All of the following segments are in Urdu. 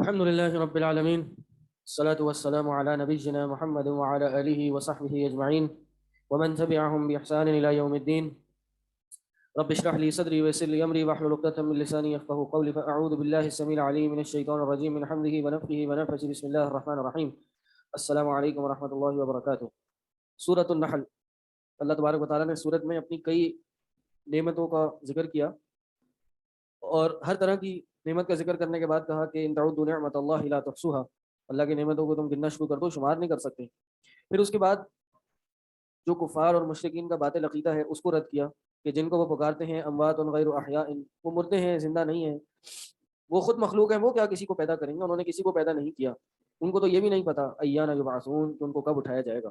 الحمد لله رب العالمين، الصلاة والسلام على نبينا محمد وعلى آله وصحبه أجمعين ومن تبعهم بإحسان إلى يوم الدين. رب اشرح لي صدري ويسر لي أمري واحلل عقدة من لساني يفقهوا قولي. فأعوذ بالله السميع العليم من الشيطان الرجيم من حمده ونفخه ونفثه. بسم الله الرحمن الرحيم. السلام علیکم ورحمۃ اللہ وبرکاتہ. سورۃ النحل. اللہ تبارک و تعالیٰ نے سورت میں اپنی کئی نعمتوں کا ذکر کیا اور ہر طرح کی نعمت کا ذکر کرنے کے بعد کہا کہ ان تعدوا نعمت اللہ لا تحصوها، اللہ کی نعمتوں کو تم گننا شروع کر دو شمار نہیں کر سکتے. پھر اس کے بعد جو کفار اور مشرکین کا باطل عقیدہ ہے اس کو رد کیا کہ جن کو وہ پکارتے ہیں اموات غیر احیاء، وہ مردے ہیں زندہ نہیں ہیں، وہ خود مخلوق ہیں، وہ کیا کسی کو پیدا کریں گے، انہوں نے کسی کو پیدا نہیں کیا، ان کو تو یہ بھی نہیں پتا ایان یبعثون کہ ان کو کب اٹھایا جائے گا.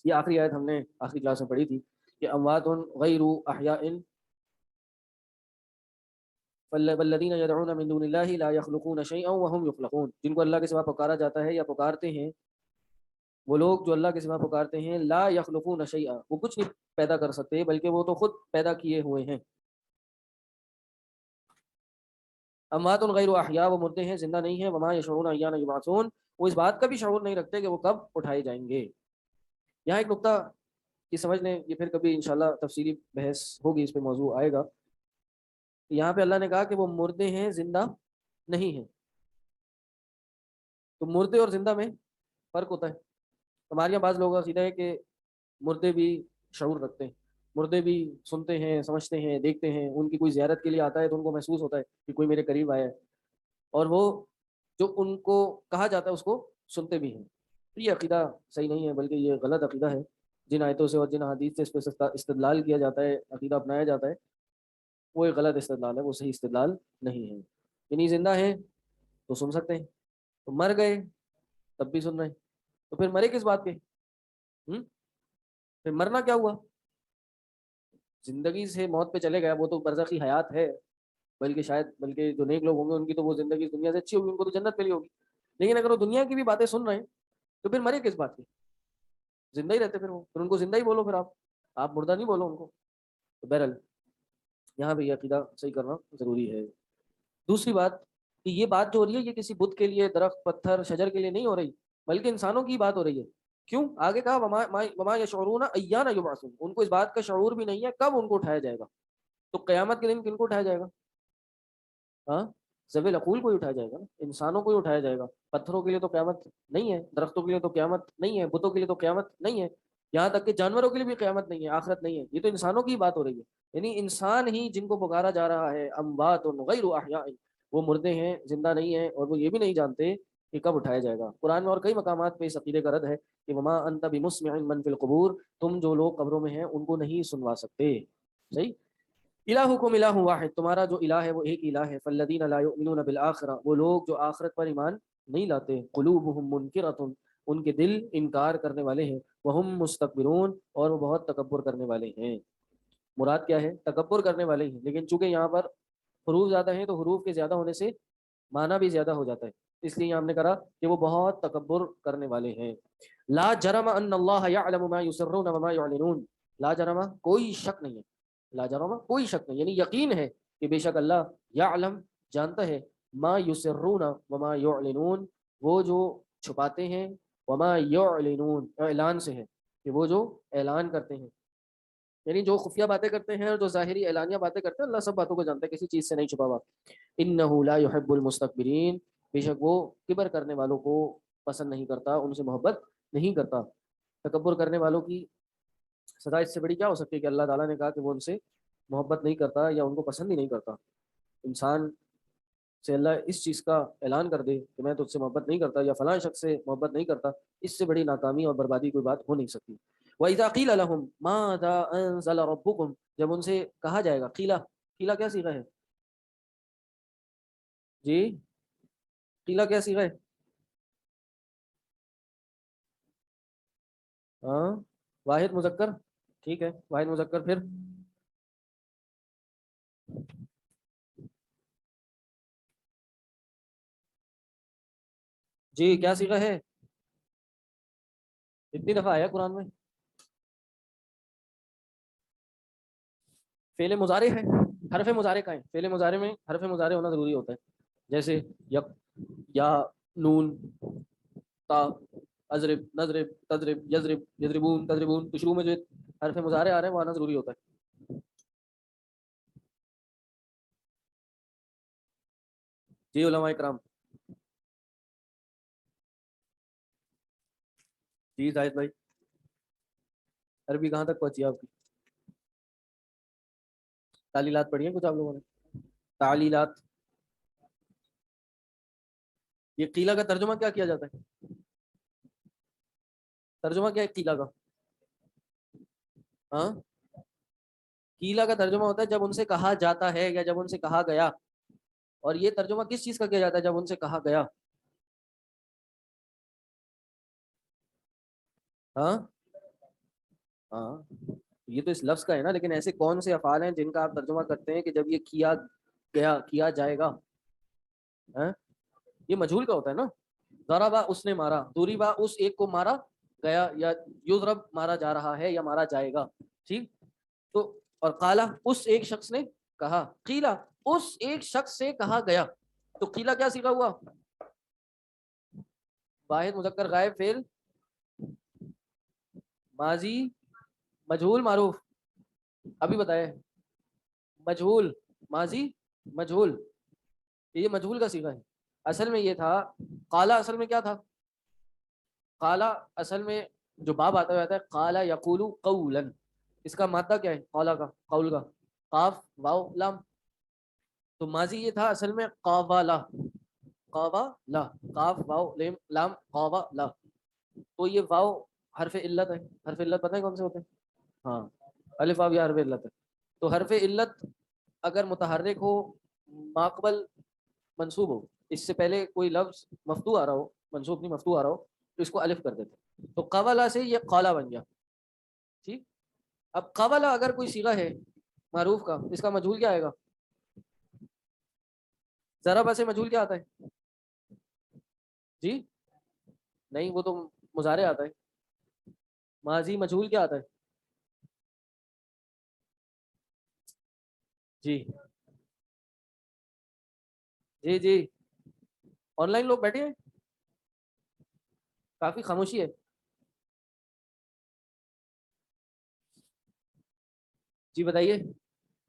یہ آخری آیت ہم نے آخری کلاس میں پڑھی تھی کہ اموات غیر احیاء والذین یدعون من دون اللہ لا یخلقون شیئا وهم یخلقون، جن کو اللہ کے سوا پکارا جاتا ہے یا پکارتے ہیں وہ لوگ جو اللہ کے سوا پکارتے ہیں لا یخلقون شیئا، وہ کچھ نہیں پیدا کر سکتے بلکہ وہ تو خود پیدا کیے ہوئے ہیں. اموات غیر احیاء، وہ مردے ہیں زندہ نہیں ہیں. وما یشعرون ایان یبعثون، وہ اس بات کا بھی شعور نہیں رکھتے کہ وہ کب اٹھائے جائیں گے. یہاں ایک نقطہ کی سمجھ لیں، یہ پھر کبھی انشاءاللہ تفصیلی بحث ہوگی، اس پہ موضوع آئے گا. یہاں پہ اللہ نے کہا کہ وہ مردے ہیں زندہ نہیں ہیں، تو مردے اور زندہ میں فرق ہوتا ہے. ہمارے یہاں بعض لوگوں کا عقیدہ ہے کہ مردے بھی شعور رکھتے ہیں، مردے بھی سنتے ہیں، سمجھتے ہیں، دیکھتے ہیں، ان کی کوئی زیارت کے لیے آتا ہے تو ان کو محسوس ہوتا ہے کہ کوئی میرے قریب آیا ہے، اور وہ جو ان کو کہا جاتا ہے اس کو سنتے بھی ہیں. تو یہ عقیدہ صحیح نہیں ہے، بلکہ یہ غلط عقیدہ ہے. جن آیتوں سے اور جن حدیث سے اس پہ استدلال کیا جاتا ہے، عقیدہ اپنایا جاتا ہے، وہ ایک غلط استدلال ہے، وہ صحیح استدلال نہیں ہے. یعنی زندہ ہیں تو سن سکتے ہیں، تو مر گئے تب بھی سن رہے ہیں، تو پھر مرے کس بات کے؟ پھر مرنا کیا ہوا؟ زندگی سے موت پہ چلے گیا، وہ تو برزخی حیات ہے، بلکہ جو نیک لوگ ہوں گے ان کی تو وہ زندگی دنیا سے اچھی ہوگی، ان کو تو جنت ملی ہوگی. لیکن اگر وہ دنیا کی بھی باتیں سن رہے ہیں تو پھر مرے کس بات کی؟ زندہ ہی رہتے پھر ان کو زندہ ہی بولو، پھر آپ مردہ نہیں بولو ان کو. تو بہرحال یہاں پہ یہ عقیدہ صحیح کرنا ضروری ہے. دوسری بات کہ یہ بات جو ہو رہی ہے یہ کسی بت کے لیے، درخت پتھر شجر کے لیے نہیں ہو رہی، بلکہ انسانوں کی بات ہو رہی ہے. کیوں؟ آگے کہا وما یشعرون ایان یبعثون، ان کو اس بات کا شعور بھی نہیں ہے کب ان کو اٹھایا جائے گا. تو قیامت کے دن کن کو اٹھایا جائے گا؟ ہاں، ذوی العقول کو ہی اٹھایا جائے گا، انسانوں کو ہی اٹھایا جائے گا. پتھروں کے لیے تو قیامت نہیں ہے، درختوں کے لیے تو قیامت نہیں ہے، بتوں کے لیے تو قیامت نہیں ہے، یہاں تک کہ جانوروں کے لیے بھی قیامت نہیں ہے، آخرت نہیں ہے. یہ تو انسانوں کی بات ہو رہی ہے. یعنی انسان ہی جن کو پکارا جا رہا ہے اموات غیر احیاء، وہ مردے ہیں زندہ نہیں ہیں، اور وہ یہ بھی نہیں جانتے کہ کب اٹھایا جائے گا. قرآن میں اور کئی مقامات پہ اس عقیدے کا رد ہے کہ وما انت بمسمع من فی القبور، تم جو لوگ قبروں میں ہیں ان کو نہیں سنوا سکتے. صحیح. الہکم الہ واحد، تمہارا جو الہ ہے وہ ایک الہ ہے. فالذین لا یؤمنون بالآخرہ، وہ لوگ جو آخرت پر ایمان نہیں لاتے. قلوبہم منکرۃ، ان کے دل انکار کرنے والے ہیں. وہم مستکبرون، اور وہ بہت تکبر کرنے والے ہیں. مراد کیا ہے؟ تکبر کرنے والے ہیں، لیکن چونکہ یہاں پر حروف زیادہ ہیں تو حروف کے زیادہ ہونے سے معنی بھی زیادہ ہو جاتا ہے، اس لیے ہم نے کہا کہ وہ بہت تکبر کرنے والے ہیں. لا جرم ان اللہ یعلم ما یسرون وما یعلنون، لا جرم کوئی شک نہیں ہے، لا جرم کوئی شک نہیں، یعنی یقین ہے کہ بے شک اللہ یعلم جانتا ہے، ما یسرون وما یعلنون وہ جو چھپاتے ہیں، وما یعلنون اعلان سے ہے کہ وہ جو اعلان کرتے ہیں، یعنی جو خفیہ باتیں کرتے ہیں اور جو ظاہری اعلانیہ باتیں کرتے ہیں، اللہ سب باتوں کو جانتا ہے، کسی چیز سے نہیں چھپا ہوا. انہ لا يحب المستكبرین، بے شک وہ کبر کرنے والوں کو پسند نہیں کرتا، ان سے محبت نہیں کرتا. تکبر کرنے والوں کی سزا اس سے بڑی کیا ہو سکتی ہے کہ اللہ تعالیٰ نے کہا کہ وہ ان سے محبت نہیں کرتا یا ان کو پسند ہی نہیں کرتا. انسان سے اللہ اس چیز کا اعلان کر دے کہ میں تو اس سے محبت نہیں کرتا یا فلاں شخص سے محبت نہیں کرتا، اس سے بڑی ناکامی اور بربادی کوئی بات ہو نہیں سکتی. وَإِذَا قِيلَ لَهُمْ مَاذَا أَنزَلَ رَبُّكُمْ، جب ان سے کہا جائے گا، قیلا کیا صیغہ ہے جی؟ قیلا کیا صیغہ ہے؟ ہاں، واحد مذکر، ٹھیک ہے، واحد مذکر. پھر جی کیا صیغہ ہے؟ اتنی دفعہ آیا قرآن میں. فعل مضارع ہے، حرف مضارع کا ہے. فعل مضارع میں حرف مضارع ہونا ضروری ہوتا ہے. جیسے یا نون تا اضرب نضرب تضرب یضرب یضربون تضربون، تو شروع میں جو حرف مضارع آ رہے ہیں وہ آنا ضروری ہوتا ہے. جی علماء کرام. جی زاہد بھائی، عربی کہاں تک پہنچی آپ کی؟ تعلیلات پڑھی ہیں کچھ آپ لوگوں نے؟ تعلیلات. یہ قیلا کا ترجمہ کیا کیا جاتا ہے؟ ترجمہ کیا ہے قیلا کا؟ ہاں، قیلا کا ترجمہ ہوتا ہے جب ان سے کہا جاتا ہے یا جب ان سے کہا گیا. اور یہ ترجمہ کس چیز کا کیا جاتا ہے جب ان سے کہا گیا؟ ہاں ہاں، یہ تو اس لفظ کا ہے نا، لیکن ایسے کون سے افعال ہیں جن کا آپ ترجمہ کرتے ہیں کہ جب یہ کیا گیا، کیا جائے گا؟ ہاں؟ یہ مجہول کا ہوتا ہے نا. ضربا اس نے مارا، ضربا اس ایک کو مارا گیا، یا یضرب مارا جا رہا ہے یا مارا جائے گا. ٹھیک. تو اور قالا اس ایک شخص نے کہا، قیلا اس ایک شخص سے کہا گیا. تو قیلا کیا سیکھا ہوا؟ واحد مذکر غائب فعل ماضی مجہول معروف. ابھی بتائے مجہول ماضی مجہول، یہ مجہول کا صیغہ ہے. اصل میں یہ تھا قالا، اصل میں کیا تھا؟ قالا اصل میں جو باب آتا ہے قالا یقول قولا، اس کا مادہ کیا ہے قالا کا؟ قول کا. قاف واو لام. تو ماضی یہ تھا اصل میں قاوالا، قاوالا، قاف واو لام قاوالا. تو یہ واو حرف علت ہے. حرف علت پتہ ہے کون سے ہوتے ہیں؟ ہاں، الف واو یہ حرف علت ہے. تو حرف علت اگر متحرک ہو، ماقبل منصوب ہو، اس سے پہلے کوئی لفظ مفتوح آ رہا ہو، منصوب نہیں مفتوح آ رہا ہو، تو اس کو الف کر دیتے. تو قولا سے یہ قالا بن گیا. ٹھیک. اب قولا اگر کوئی صیغہ ہے معروف کا، اس کا مجہول کیا آئے گا؟ ضرب سے مجہول کیا آتا ہے؟ جی نہیں، وہ تو مضارع آتا ہے. ماضی مجہول کیا آتا ہے؟ جی جی جی. آن لائن لوگ بیٹھے ہیں، کافی خاموشی ہے. جی بتائیے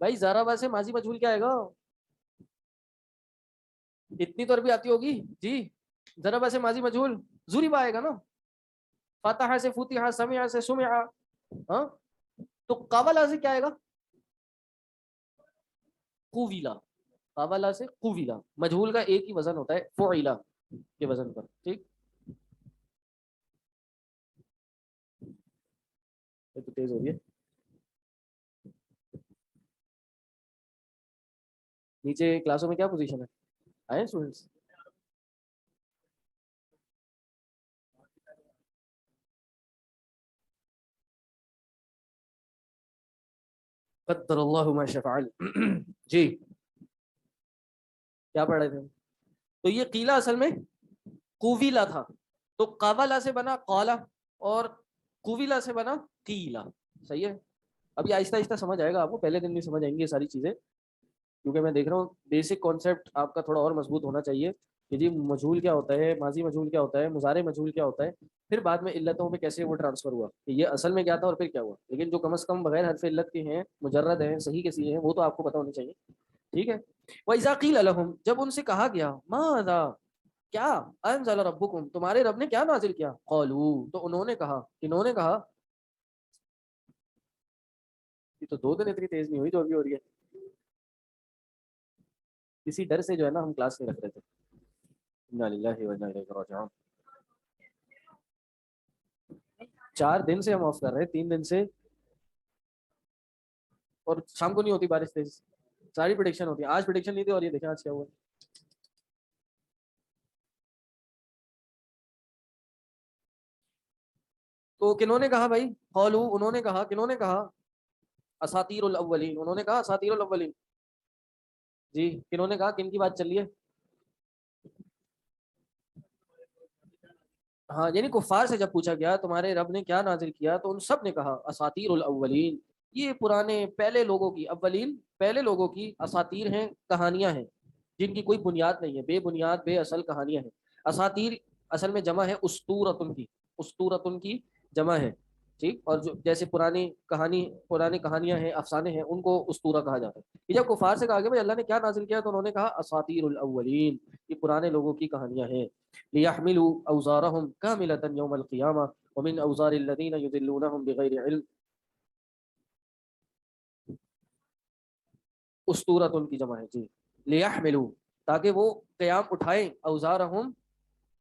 بھائی، ضرب سے ماضی مجہول کیا آئے گا؟ اتنی تو عربی آتی ہوگی. جی ضرب سے ماضی مجہول ضریب آئے گا نا. فتح سے فتح، سمع سے سمع. ہاں. تو قابل سے کیا آئے گا؟ قویلا. قابل سے قویلا. مجہول کا ایک ہی وزن ہوتا ہے فعیلا کے وزن پر. ٹھیک. تو تیز ہو گئی ہے. نیچے کلاسوں میں کیا پوزیشن ہے؟ آئے اسٹوڈینٹس؟ قدر اللہ ما شاء فعل. جی کیا پڑھ رہے تھے؟ تو یہ قیلا اصل میں قویلا تھا. تو قابلا سے بنا قالا، اور قویلا سے بنا قیلا. صحیح ہے. ابھی آہستہ آہستہ سمجھ آئے گا آپ کو، پہلے دن نہیں سمجھ آئیں گی یہ ساری چیزیں، کیونکہ میں دیکھ رہا ہوں بیسک کانسیپٹ آپ کا تھوڑا اور مضبوط ہونا چاہیے کہ جی مجہول کیا ہوتا ہے، ماضی مجہول کیا ہوتا ہے، مضارع مجہول کیا ہوتا ہے، پھر بعد میں علتوں میں کیسے وہ ٹرانسفر ہوا کہ یہ اصل میں کیا تھا اور پھر کیا ہوا. لیکن جو کم از کم بغیر حرف علت کے ہیں، مجرد ہیں، صحیح کے صحیح ہیں، وہ تو آپ کو پتہ ہونی چاہیے. ٹھیک ہے. وَإِذَا قِيلَ لَهُمْ جب ان سے کہا گیا ماذا کیا انزل ربکم تمہارے رب نے کیا نازل کیا، قالوا تو انہوں نے کہا، انہوں نے کہا. یہ تو 2 دن اتنی تیز نہیں ہوئی جو ابھی ہو رہی ہے. اسی ڈر سے جو ہے نا ہم کلاس میں رکھ رہے تھے. انا للہ و انا الیہ راجعون. 4 دن سے ہم آف کر رہے ہیں، 3 دن سے. اور شام کو نہیں ہوتی بارش تیز، ساری پریڈکشن ہوتی ہے. آج پریڈکشن نہیں تھی اور یہ دیکھیں آج کیا ہوا. تو کنہوں نے کہا بھائی؟ قالوا انہوں نے کہا. کنہوں نے کہا؟ اساطیر الاولین. انہوں نے کہا اساطیر الاولین. جی کنہوں نے کہا؟ کن کی بات چل رہی ہے؟ ہاں یعنی کفار سے جب پوچھا گیا تمہارے رب نے کیا نازل کیا، تو ان سب نے کہا اساطیر الاولین، یہ پرانے پہلے لوگوں کی، اولین پہلے لوگوں کی اساطیر ہیں، کہانیاں ہیں. جن کی کوئی بنیاد نہیں ہے، بے بنیاد بے اصل کہانیاں ہیں. اساطیر اصل میں جمع ہے اسطورتن کی، اسطورتن کی جمع ہے. ٹھیک، اور جو جیسے پرانی کہانیاں ہیں، افسانے ہیں، ان کو اسطورہ کہا جاتا ہے. یہ جب کفار سے کہا گیا بھائی اللہ نے کیا نازل کیا، تو انہوں نے کہا اساطیر الاولین، یہ پرانے لوگوں کی کہانیاں ہیں. لیحملوا اوزارهم کاملۃ یوم القیامہ ومن اوزار الذین یضلونهم بغیر علم. اسطورت ان کی جمع ہے جی. لیحملوا، تاکہ وہ قیام اٹھائیں، اوزارہم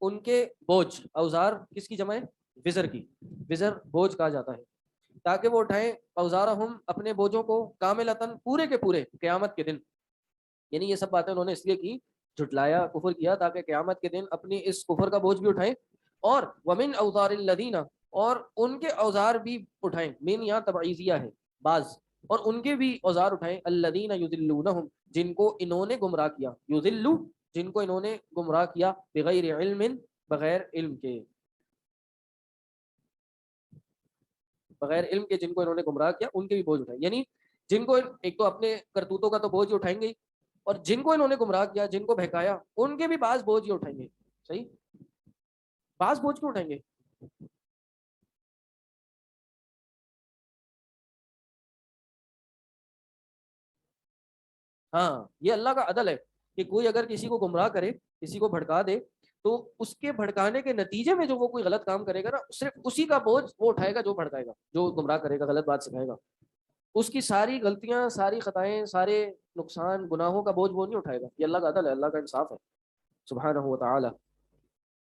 ان کے بوجھ. اوزار کس کی جمع ہے؟ وزر کی. وزر بوجھ کہا جاتا ہے. تاکہ وہ اٹھائیں اوزارہم اپنے بوجھوں کو، کاملتاً پورے کے پورے، قیامت کے دن. یعنی یہ سب باتیں انہوں نے اس لیے کی، جھٹلایا، کفر کیا، تاکہ قیامت کے دن اپنی اس کفر کا بوجھ بھی اٹھائیں. اور ومن اوزار الذین، اور ان کے اوزار بھی اٹھائیں. من یہاں تبعیضیہ ہے، بعض، اور ان کے بھی اوزار اٹھائیں. الذین یضلونہم، جن کو انہوں نے گمراہ کیا. یضلوا، جن کو انہوں نے گمراہ کیا. بغیر علم، بغیر علم کے، بغیر علم کے جن کو انہوں نے گمراہ کیا، ان کے بھی بوجھ اٹھائیں. یعنی جن کو ایک تو اپنے کرتوتوں کا تو بوجھ ہی اٹھائیں گے، اور جن کو انہوں نے گمراہ کیا، جن کو بہکایا، ان کے بھی بعض بوجھ ہی اٹھائیں گے. صحیح، بعض بوجھ کیوں اٹھائیں گے؟ ہاں، یہ اللہ کا عدل ہے کہ کوئی اگر کسی کو گمراہ کرے، کسی کو بھڑکا دے، تو اس کے بھڑکانے کے نتیجے میں جو وہ کوئی غلط کام کرے گا نا، صرف اسی کا بوجھ وہ اٹھائے گا جو بھڑکائے گا، جو گمراہ کرے گا، غلط بات سکھائے گا. اس کی ساری غلطیاں، ساری خطائیں، سارے نقصان، گناہوں کا بوجھ وہ نہیں اٹھائے گا. یہ اللہ کا عدل ہے، اللہ کا انصاف ہے سبحانہ و تعالی.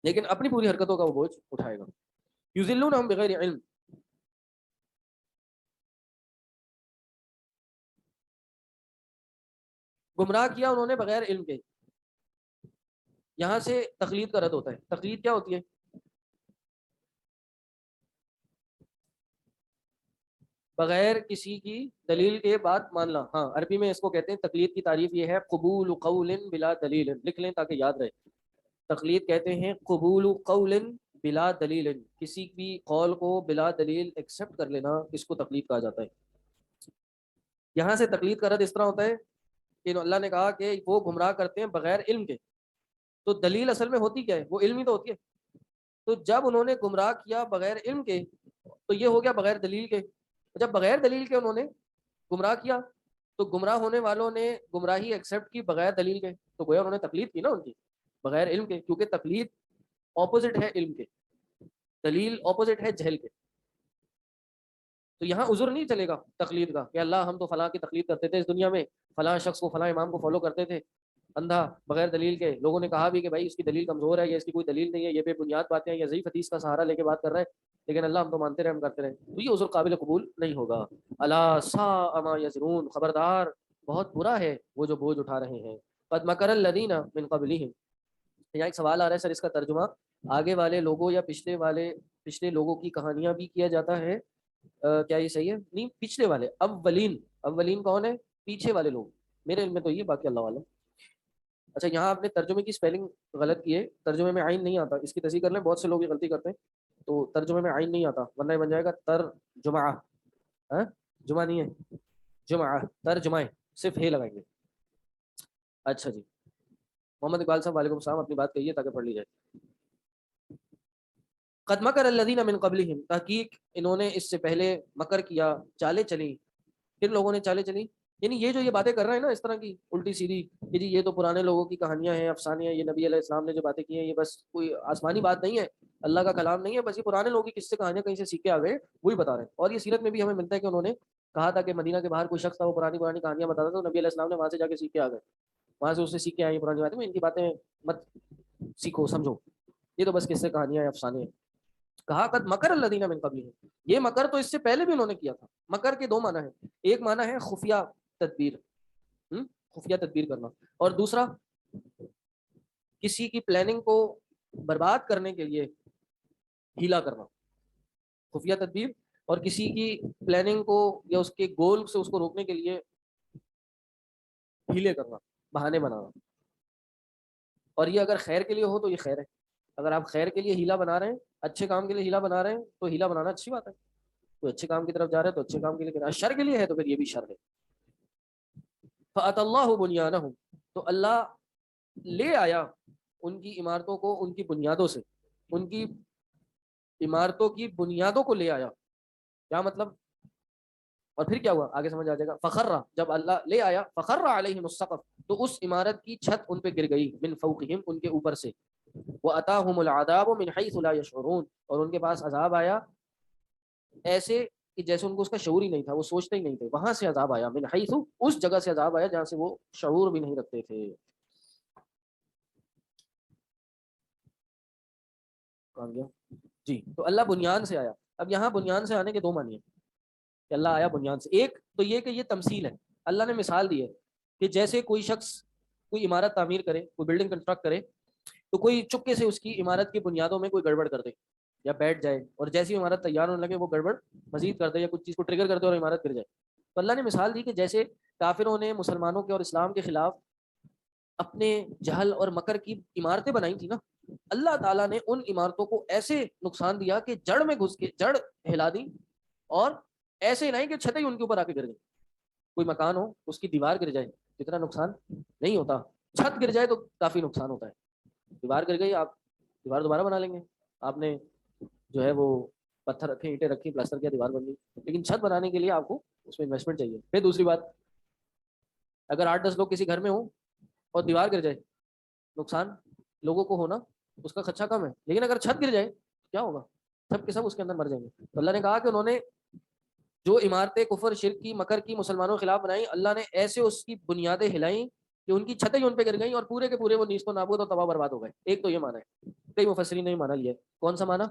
لیکن اپنی پوری حرکتوں کا وہ بوجھ اٹھائے گا. یذلونہم بغیر علم، گمراہ کیا انہوں نے بغیر علم کے. یہاں سے تقلید کا رد ہوتا ہے. تقلید کیا ہوتی ہے؟ بغیر کسی کی دلیل کے بات ماننا. ہاں، عربی میں اس کو کہتے ہیں تقلید. کی تعریف یہ ہے قبول قول بلا دلیل. لکھ لیں تاکہ یاد رہے. تقلید کہتے ہیں قبول قول بلا دلیل، کسی بھی قول کو بلا دلیل ایکسیپٹ کر لینا، اس کو تقلید کہا جاتا ہے. یہاں سے تقلید کا رد اس طرح ہوتا ہے کہ اللہ نے کہا کہ وہ گمراہ کرتے ہیں بغیر علم کے. تو دلیل اصل میں ہوتی کیا ہے؟ وہ علم ہی تو ہوتی ہے. تو جب انہوں نے گمراہ کیا بغیر علم کے، تو یہ ہو گیا بغیر دلیل کے. جب بغیر دلیل کے انہوں نے گمراہ کیا، تو گمراہ ہونے والوں نے گمراہی ایکسیپٹ کی بغیر دلیل کے، تو گویا انہوں نے تقلید کی نا ان کی بغیر علم کے. کیونکہ تقلید اپوزٹ ہے علم کے، دلیل اپوزٹ ہے جہل کے. تو یہاں عذر نہیں چلے گا تقلید کا کہ اللہ ہم تو فلاں کی تقلید کرتے تھے اس دنیا میں، فلاں شخص کو، فلاں امام کو فالو کرتے تھے اندھا بغیر دلیل کے. لوگوں نے کہا بھی کہ بھائی اس کی دلیل کمزور ہے، یا اس کی کوئی دلیل نہیں ہے، یہ بے بنیاد باتیں ہیں، یا ضعیف حدیث کا سہارا لے کے بات کر رہے ہیں، لیکن اللہ ہم تو مانتے رہے، ہم کرتے رہے. تو یہ عذر قابل قبول نہیں ہوگا. الا ساء ما یزرون، خبردار بہت برا ہے وہ جو بوجھ اٹھا رہے ہیں. قد مکر الذین من قبلہم. یہاں ایک سوال آ رہا ہے سر، اس کا ترجمہ آگے والے لوگوں یا پچھلے لوگوں کی کہانیاں بھی کیا جاتا ہے. کیا یہ صحیح ہے؟ نہیں، پچھلے والے، اولین. اولین کون ہے؟ پیچھے والے لوگ. میرے علم میں تو یہ، باقی اللہ عالم. اچھا، یہاں آپ نے ترجمے کی سپیلنگ غلط کی ہے. ترجمے میں عین نہیں آتا، اس کی تصحیح کر لیں. بہت سے لوگ یہ غلطی کرتے ہیں. تو ترجمے میں عین نہیں آتا، ورنہ یہ بن جائے گا ترجمہ. ہاں، جمعہ نہیں ہے، جمعہ، ترجمہ صرف ہے لگائیں گے. اچھا جی، محمد اقبال صاحب وعلیکم السلام. اپنی بات کہیے تاکہ پڑھ لی جائے. قد مکر الذین من قبلہم، تحقیق انہوں نے اس سے پہلے مکر کیا، چالیں چلی. کن لوگوں نے چالیں چلی؟ یعنی یہ جو یہ باتیں کر رہے ہیں نا اس طرح کی الٹی سیدھی، کہ جی یہ تو پرانے لوگوں کی کہانیاں ہیں، افسانے ہیں، یہ نبی علیہ السلام نے جو باتیں کی ہیں یہ بس کوئی آسمانی بات نہیں ہے، اللہ کا کلام نہیں ہے، بس یہ پرانے لوگوں کی کس سے کہانیاں کہیں سے سیکھ کے آ گئے، وہی بتا رہے ہیں. اور یہ سیرت میں بھی ہمیں ملتا ہے کہ انہوں نے کہا تھا کہ مدینہ کے باہر کوئی شخص تھا، وہ پرانی پرانی کہانیاں بتاتا تھا، تو نبی علیہ السلام نے وہاں سے جا کے سیکھ کے آ گئے، وہاں سے اس سے سیکھ کے آئی پرانی باتیں. ان کی باتیں مت سیکھو، سمجھو، یہ تو بس کس سے کہانیاں ہیں، افسانے ہیں. کہا قد مکر الذین من قبلہم، یہ مکر تو اس سے پہلے بھی انہوں نے کیا تھا. مکر کے دو معنی ہیں. ایک معنی ہے خفیہ تدبیر، خفیہ تدبیر کرنا، اور دوسرا کسی کی پلاننگ کو برباد کرنے کے لیے ہیلا کرنا. خفیہ تدبیر اور کسی کی پلاننگ کو یا اس کے گول سے اس کو روکنے کے لیے ہیلے کرنا، بہانے بنانا. اور یہ اگر خیر کے لیے ہو تو یہ خیر ہے. اگر آپ خیر کے لیے ہیلا بنا رہے ہیں، اچھے کام کے لیے ہیلا بنا رہے ہیں، تو ہیلا بنانا اچھی بات ہے. کوئی اچھے کام کی طرف جا رہے ہیں تو اچھے کام کے لیے، شر کے لیے ہے تو پھر یہ بھی شر ہے. فَأَتَى اللَّهُ بُنْيَانَهُمْ، تو اللہ لے آیا ان کی عمارتوں کو ان کی بنیادوں سے، ان کی عمارتوں کی بنیادوں کو لے آیا. کیا مطلب؟ اور پھر کیا ہوا آگے سمجھ آ جائے گا. فخرا، جب اللہ لے آیا، فخر علیہم السقف، تو اس عمارت کی چھت ان پہ گر گئی، من فوقہم، ان کے اوپر سے. واتاہم العذاب من حیث لا یشعرون، اور ان کے پاس عذاب آیا ایسے کہ جیسے ان کو اس کا شعور ہی نہیں تھا، وہ سوچتے ہی نہیں تھے. وہاں سے عذاب آیا، من حیث، اس جگہ سے عذاب آیا جہاں سے وہ شعور بھی نہیں رکھتے تھے. کہاں گیا جی؟ تو اللہ بنیان سے آیا. اب یہاں بنیان سے آنے کے دو معنی ہیں کہ اللہ آیا بنیان سے. ایک تو یہ کہ یہ تمثیل ہے، اللہ نے مثال دی ہے کہ جیسے کوئی شخص کوئی عمارت تعمیر کرے، کوئی بلڈنگ کنسٹرکٹ کرے، تو کوئی چپکے سے اس کی عمارت کی بنیادوں میں کوئی گڑبڑ کر دے یا بیٹھ جائے، اور جیسی عمارت تیار ہونے لگے وہ گڑبڑ مزید کر دے یا کچھ چیز کو ٹریگر کر دے اور عمارت گر جائے. تو اللہ نے مثال دی کہ جیسے کافروں نے مسلمانوں کے اور اسلام کے خلاف اپنے جہل اور مکر کی عمارتیں بنائی تھی نا، اللہ تعالیٰ نے ان عمارتوں کو ایسے نقصان دیا کہ جڑ میں گھس کے جڑ ہلا دی، اور ایسے نہیں کہ چھتیں ان کے اوپر آ کے گر گئی. کوئی مکان ہو اس کی دیوار گر جائے اتنا نقصان نہیں ہوتا، چھت گر جائے تو کافی نقصان ہوتا ہے. دیوار گر گئی، آپ دیوار دوبارہ بنا لیں گے، آپ نے جو ہے وہ پتھر رکھے، اینٹیں رکھی، پلاسٹر کیا، دیوار بن گئی. لیکن چھت بنانے کے لیے آپ کو اس میں انویسٹمنٹ چاہیے. پھر دوسری بات، اگر 8-10 لوگ کسی گھر میں ہوں اور دیوار گر جائے، نقصان لوگوں کو ہونا اس کا خدشہ کم ہے. لیکن اگر چھت گر جائے تو کیا ہوگا؟ سب کے سب اس کے اندر مر جائیں گے. تو اللہ نے کہا کہ انہوں نے جو عمارتیں کفر، شرک کی، مکر کی مسلمانوں کے خلاف بنائی، اللہ نے ایسے اس کی بنیادیں ہلائیں کہ ان کی چھتیں ان پہ گر گئیں اور پورے کے پورے وہ نیست و نابود اور تباہ برباد ہو گئے. ایک تو یہ معنی ہے، کئی مفسرین نے یہ معنی لیا ہے. کون سا معنی؟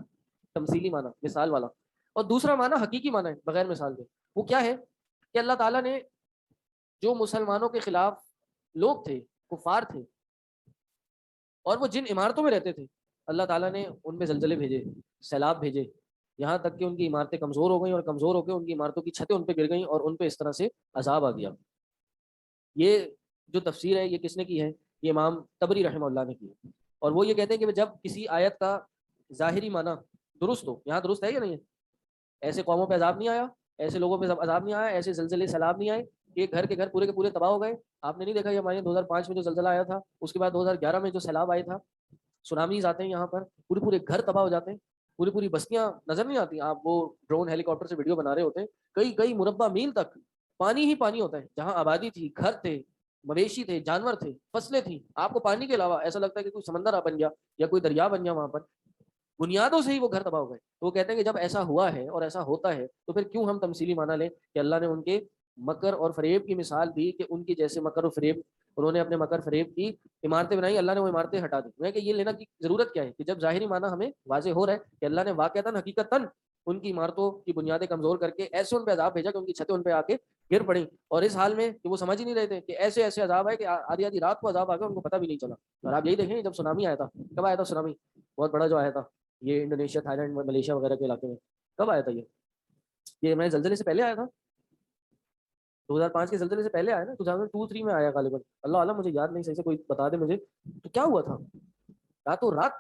تمثیلی معنی، مثال والا. اور دوسرا معنی حقیقی معنی ہے بغیر مثال کے. وہ کیا ہے کہ اللہ تعالیٰ نے جو مسلمانوں کے خلاف لوگ تھے، کفار تھے، اور وہ جن عمارتوں میں رہتے تھے، اللہ تعالیٰ نے ان میں زلزلے بھیجے، سیلاب بھیجے، یہاں تک کہ ان کی عمارتیں کمزور ہو گئیں، اور کمزور ہو کے ان کی عمارتوں کی چھتیں ان پہ گر گئیں اور ان پہ اس طرح سے عذاب آ گیا. یہ جو تفسیر ہے یہ کس نے کی ہے؟ یہ امام طبری رحمہ اللہ نے کی ہے. اور وہ یہ کہتے ہیں کہ جب کسی آیت کا ظاہری معنی درست ہو، یہاں درست ہے یا نہیں ہے؟ ایسے قوموں پہ عذاب نہیں آیا، ایسے لوگوں پہ عذاب نہیں آیا، ایسے زلزلے سیلاب نہیں آئے کہ گھر کے گھر پورے کے پورے تباہ ہو گئے. آپ نے نہیں دیکھا یہ ہمارے 2005 میں جو زلزلہ آیا تھا، اس کے بعد 2011 میں جو سیلاب آیا تھا، سونامیز آتے ہیں یہاں پر، پورے پورے گھر تباہ ہو جاتے ہیں، پوری پوری بستیاں نظر نہیں آتی. آپ وہ ڈرون ہیلی کاپٹر سے ویڈیو بنا رہے ہوتے ہیں، کئی کئی مربع میل تک پانی ہی پانی ہوتا ہے. جہاں آبادی تھی، گھر تھے، مویشی تھے، جانور تھے، فصلیں تھیں، آپ کو پانی کے علاوہ ایسا لگتا ہے کہ کوئی سمندر بن گیا یا کوئی دریا بن گیا وہاں پر. بنیادوں سے ہی وہ گھر تباہ ہو گئے. تو وہ کہتے ہیں کہ جب ایسا ہوا ہے اور ایسا ہوتا ہے تو پھر کیوں ہم تمثیلی معنی لیں کہ اللہ نے ان کے مکر اور فریب کی مثال دی کہ ان کی جیسے مکر و فریب، انہوں نے اپنے مکر فریب کی عمارتیں بنائی، اللہ نے وہ عمارتیں ہٹا دی. کہ یہ لینا کی ضرورت کیا ہے کہ جب ظاہری معنی ہمیں واضح ہو رہا ہے کہ اللہ نے واقعتاً حقیقتاً ان کی عمارتوں کی بنیادیں کمزور کر کے ایسے ان پہ عذاب بھیجا کہ ان کی چھتیں ان پہ آ کے گر پڑیں، اور اس حال میں کہ وہ سمجھ ہی نہیں رہے تھے کہ ایسے ایسے عذاب ہے کہ آدھی آدھی رات کو عذاب آ گیا، ان کو پتہ بھی نہیں چلا. اور آپ یہی دیکھیں جب سونامی آیا تھا، کب آیا تھا سونامی؟ بہت بڑا جو آیا تھا یہ انڈونیشیا، تھائی لینڈ، ملیشیا وغیرہ کے علاقے میں، کب آیا تھا یہ میں زلزلے سے پہلے آیا تھا، 2005 کے زلزلے سے پہلے آیا نا، 2002-3 میں آیا غالباً، اللہ عالم مجھے یاد نہیں صحیح سے، کوئی بتا دے مجھے. تو کیا ہوا تھا راتوں رات؟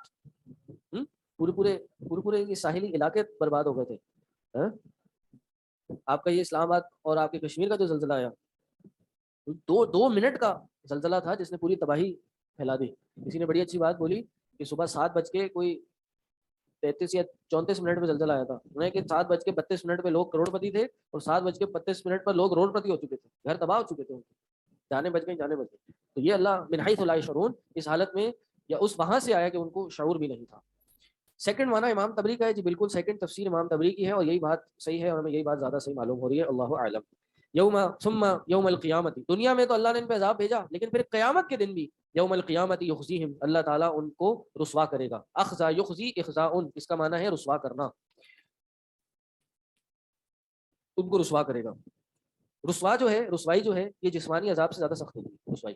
پورے پورے پورے پورے یہ ساحلی علاقے برباد ہو گئے تھے. ہاں؟ آپ کا یہ اسلام آباد اور آپ کے کشمیر کا جو زلزلہ آیا، دو منٹ کا زلزلہ تھا جس نے پوری تباہی پھیلا دی. کسی نے بڑی اچھی بات بولی کہ صبح 7:33 یا 34 منٹ پہ زلزلہ آیا تھا. انہیں کہ 7:32 پہ لوگ کروڑ پتی تھے اور 7:32 پر لوگ روڑ پتی ہو چکے تھے، گھر تباہ ہو چکے تھے، جانے بچ گئی، جانے بچ گئی. تو یہ اللہ من حیث لا یشعرون اس حالت میں یا اس وہاں سے آیا کہ ان کو شعور بھی نہیں تھا. سیکنڈ معنی امام تبری کا ہے جی، بالکل سیکنڈ تفسیر امام تبری کی ہے، اور یہی بات صحیح ہے اور ہمیں یہی بات زیادہ صحیح معلوم ہو رہی ہے، اللہ اعلم. یوم ثم یوم القیامت، دنیا میں تو اللہ نے ان پہ عذاب بھیجا، لیکن پھر قیامت کے دن بھی یوم القیامت یخزیہم، اللہ تعالیٰ ان کو رسوا کرے گا. اخزا یخزی اخزاء، اس کا معنی ہے رسوا کرنا، ان کو رسوا کرے گا. رسوا جو ہے، رسوائی جو ہے، یہ جسمانی عذاب سے زیادہ سخت ہوگی رسوائی،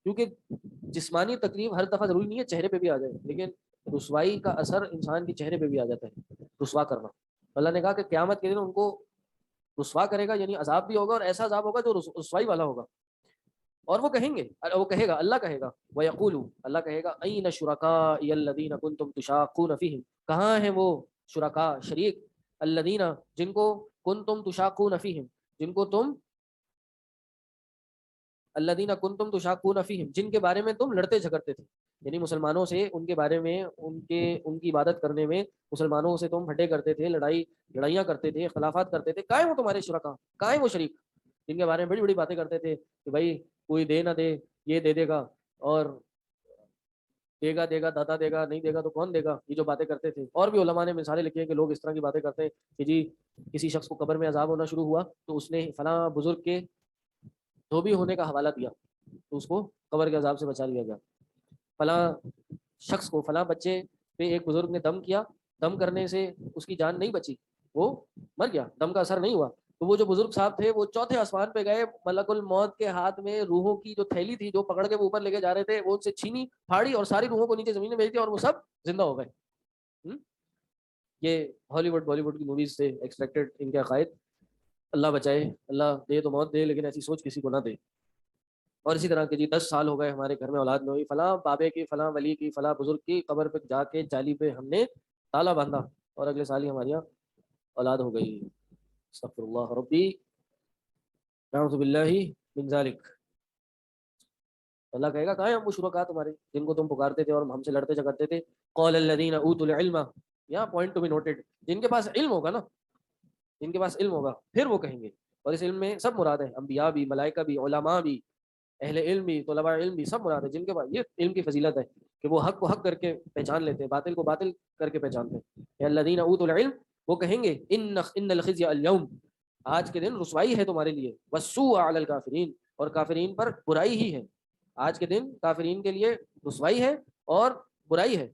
کیونکہ جسمانی تکلیف ہر دفعہ ضروری نہیں ہے چہرے پہ بھی آ جائے، لیکن رسوائی کا اثر انسان کے چہرے پہ بھی آ جاتا ہے، رسوا کرنا. اللہ نے کہا کہ قیامت کے دن ان کو رسوا کرے گا، یعنی عذاب بھی ہوگا اور ایسا عذاب ہوگا جو رسوائی والا ہوگا. اور وہ کہیں گے، وہ کہے گا، اللہ کہے گا، وَيَقُولُ، اللہ کہے گا، أَيْنَ شُرَكَائِيَ الَّذِينَ كُنتُمْ تُشَاقُّونَ فِيهِمْ، کہاں ہیں وہ شرکا، شریک، الذین، جن کو، کنتم تشاقون فیہم، جن کو تم الذین کنتم تشاقون فیہم، جن کے بارے میں تم لڑتے جھگڑتے تھے، یعنی مسلمانوں سے ان کے بارے میں ان کی عبادت کرنے میں مسلمانوں سے تم ہٹے کرتے تھے، لڑائیاں کرتے تھے، اختلافات کرتے تھے، کہاں ہیں وہ تمہارے شرکا، کہاں ہیں وہ شریک جن کے بارے میں بڑی بڑی باتیں کرتے تھے کہ بھائی کوئی دے نہ دے یہ دے دے گا، اور دے گا داتا دے گا، نہیں دے گا تو کون دے گا، یہ جو باتیں کرتے تھے۔ اور بھی علماء نے مثالیں لکھی ہیں کہ لوگ اس طرح کی باتیں کرتے ہیں کہ جی کسی شخص کو قبر میں عذاب ہونا شروع ہوا تو اس نے فلاں بزرگ کے دھوبی ہونے کا حوالہ دیا تو اس کو قبر کے عذاب سے بچا لیا گیا، فلاں شخص کو فلاں بچے پہ ایک بزرگ نے دم کیا، دم کرنے سے اس کی جان نہیں بچی، وہ مر گیا، دم کا اثر نہیں ہوا، تو وہ جو بزرگ صاحب تھے وہ چوتھے آسمان پہ گئے، ملک الموت کے ہاتھ میں روحوں کی جو تھیلی تھی جو پکڑ کے وہ اوپر لے کے جا رہے تھے وہ ان سے چھینی پھاڑی اور ساری روحوں کو نیچے زمین میں بھیج دیا اور وہ سب زندہ ہو گئے۔ یہ ہالی ووڈ بالی ووڈ کی موویز سے ایکسپیکٹڈ ان کے عقائد، اللہ بچائے، اللہ دے تو موت دے لیکن ایسی سوچ کسی کو نہ دے۔ اور اسی طرح کہ جی 10 سال ہو گئے ہمارے گھر میں اولاد نہیں ہوئی، فلاں بابے کی فلاں ولی کی فلاں بزرگ کی قبر پہ جا کے جالی پہ ہم نے تالا باندھا اور اگلے سال ہی ہمارے یہاں اولاد ہو گئی، استغفر اللہ ربی نعوذ باللہ من ذالک۔ اللہ کہے گا کہاں ہیں وہ شرکا تمہارے جن کو تم پکارتے تھے اور ہم سے لڑتے جھگڑتے تھے؟ قال الذین اوتوا العلم، یہاں پوائنٹ ٹو بی نوٹڈ، جن کے پاس علم ہوگا نا، جن کے پاس علم ہوگا پھر وہ کہیں گے، اور اس علم میں سب مراد ہے، انبیاء بھی، ملائکہ بھی، علماء بھی، اہل علم بھی، طلباء علم بھی، سب مراد ہے جن کے پاس یہ علم کی فضیلت ہے کہ وہ حق کو حق کر کے پہچان لیتے ہیں، باطل کو باطل کر کے پہچانتے ہیں۔ الذین اوتوا العلم، وہ کہیں گے ان الخزي اليوم، آج کے دن رسوائی ہے تمہارے لیے، والسوء علی الکافرین، اور کافرین پر برائی ہی ہے، آج کے دن کافرین کے لیے رسوائی ہے اور برائی ہے۔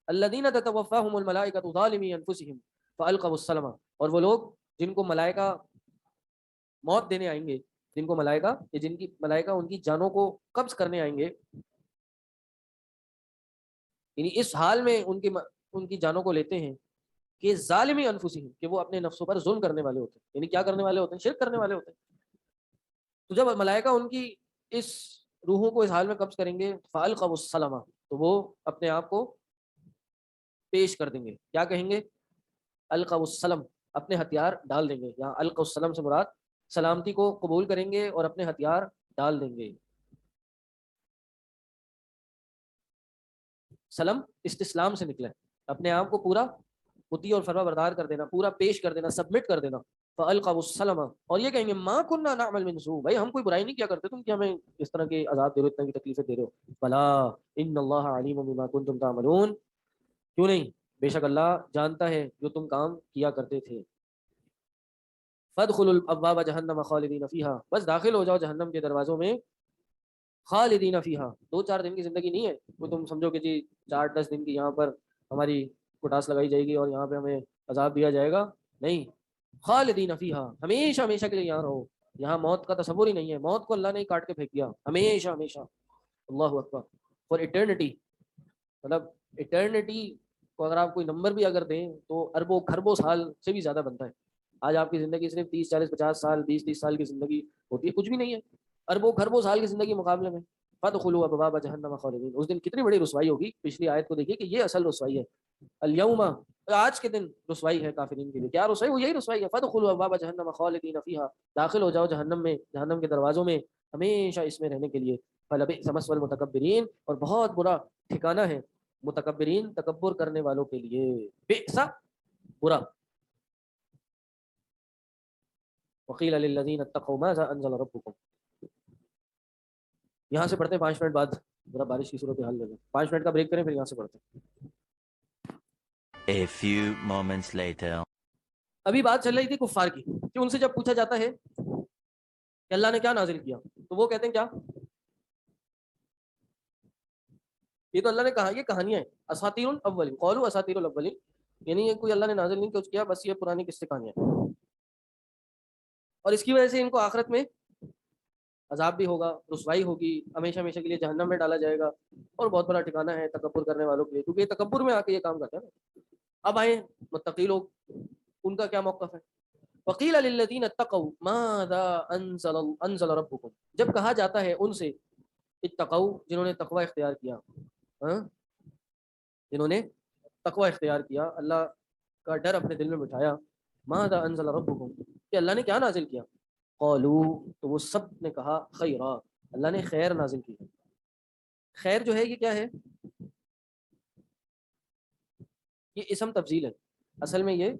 الذین تتوفاہم الملائکۃ ظالمی انفسہم فالقوا السلم، اور وہ لوگ جن کو ملائکہ موت دینے آئیں گے، جن کو ملائکہ یا جن کی ملائکہ ان کی جانوں کو قبض کرنے آئیں گے، یعنی اس حال میں ان کی جانوں کو لیتے ہیں کہ ظالمی انفسہم، کہ وہ اپنے نفسوں پر ظلم کرنے والے ہوتے ہیں، یعنی کیا کرنے والے ہوتے ہیں؟ شرک کرنے والے ہوتے ہیں۔ تو جب ملائکہ ان کی اس روحوں کو اس حال میں قبض کریں گے، فالقوا السلم، تو وہ اپنے آپ کو پیش کر دیں گے، کیا کہیں گے؟ القوا السلم، اپنے ہتھیار ڈال دیں گے، یہاں القوا السلم سے مراد سلامتی کو قبول کریں گے اور اپنے ہتھیار ڈال دیں گے۔ سلم استسلام سے نکلا ہے، اپنے آپ کو پورا مطیع اور فرما بردار کر دینا، پورا پیش کر دینا، سبمٹ کر دینا، فالقوا السلم، اور یہ کہیں گے ما كنا نعمل من سوء، بھائی ہم کوئی برائی نہیں کیا کرتے، تم کیا ہمیں اس طرح کے عذاب دے رہے ہو، اتنا کی تکلیفیں دے رہے ہو، بلا ان اللہ علیم بما کنتم تعملون، کیوں نہیں، بے شک اللہ جانتا ہے جو تم کام کیا کرتے تھے۔ فادخلوا الابواب جہنم خالدین فیہا، بس داخل ہو جاؤ جہنم کے دروازوں میں، خالدین فیہا، 2-4 دن کی زندگی نہیں ہے وہ تم سمجھو کہ جی 4-10 دن کی یہاں پر ہماری کٹاس لگائی جائے گی اور یہاں پہ ہمیں عذاب دیا جائے گا، نہیں، خالدین فیہا، ہمیشہ ہمیشہ کے لیے یہاں رہو، یہاں موت کا تصور ہی نہیں ہے، موت کو اللہ نے کاٹ کے پھینک دیا، ہمیشہ ہمیشہ، اللہ اکبر، فار ایٹرنٹی، مطلب ایٹرنٹی کو اگر آپ کوئی نمبر بھی اگر دیں تو اربوں خربوں سال سے بھی زیادہ بنتا ہے۔ آج آپ کی زندگی صرف 30-40-50 سال، 20-30 سال کی زندگی ہوتی ہے، کچھ بھی نہیں ہے اربوں خربوں سال کی زندگی مقابلے میں۔ فادخلوا ابواب جہنم خالدین، اس دن کتنی بڑی رسوائی ہوگی، پچھلی آیت کو دیکھیے کہ یہ اصل رسوائی ہے، الیوم، آج کے دن رسوائی ہے کافرین کے لیے، کیا رسوائی؟ وہ یہی رسوائی ہے، فادخلوا ابواب جہنم خالدین فیہا، داخل ہو جاؤ جہنم میں، جہنم کے دروازوں میں، ہمیشہ اس میں رہنے کے لیے، فلبئس مثوى المتکبرین، اور بہت برا ٹھکانہ ہے متکبرین، تکبر کرنے والوں کے لیے، بئس، برا۔ وقیل للذین اتقوا ماذا انزل ربکم، یہاں سے پڑھتے ہیں 5 منٹ بعد، ذرا بارش کی صورت حال لے لیں، 5 منٹ کا بریک کریں پھر یہاں سے پڑھتے ہیں۔ A few moments later. ابھی بات چل رہی تھی کفار کی کہ ان سے جب پوچھا جاتا ہے کہ اللہ نے کیا نازل کیا تو وہ کہتے ہیں کیا؟ یہ تو اللہ نے کہا، یہ کہانیاں ہیں، اساطیر الاولین، قولوا اساطیر الاولین، یعنی یہ کوئی اللہ نے نازل نہیں کیا، بس یہ پرانی قصے کہانیاں ہیں، اور اس کی وجہ سے ان کو آخرت میں عذاب بھی ہوگا، رسوائی ہوگی، ہمیشہ ہمیشہ کے لیے جہنم میں ڈالا جائے گا، اور بہت بڑا ٹھکانہ ہے تکبر کرنے والوں کے لیے، کیونکہ یہ تکبر میں آ کے یہ کام کرتے ہیں نا۔ اب آئے متقی لوگ، ان کا کیا موقف ہے؟ وقیل للذین اتقوا ماذا انزل ربکم، جب کہا جاتا ہے ان سے اتقوا، جنہوں نے تقوی اختیار کیا، ہاں، جنہوں نے تقوی اختیار کیا، اللہ کا ڈر اپنے دل میں بٹھایا، ماذا انزل ربکم، کہ اللہ نے کیا نازل کیا، قالوا، تو وہ سب نے کہا خیرا، اللہ نے خیر نازل کی ہے. خیر جو ہے یہ کیا ہے؟ یہ اسم تفضیل ہے. اصل میں یہ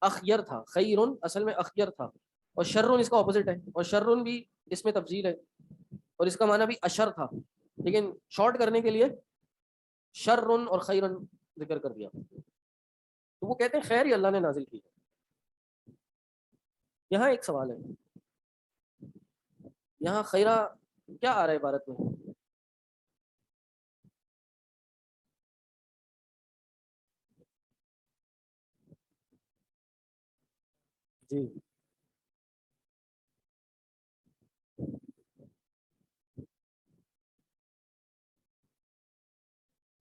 اخیر تھا، خیرن اصل میں اخیر تھا، اور شرن اس کا اپوزٹ ہے، اور شرن بھی اس میں تفضیل ہے، اور اس کا معنی بھی اشر تھا، لیکن شارٹ کرنے کے لیے شرن اور خیرن ذکر کر دیا. تو وہ کہتے ہیں خیر ہی اللہ نے نازل کی ہے. یہاں ایک سوال ہے، یہاں خیرہ کیا آ رہا ہے عبارت میں؟ جی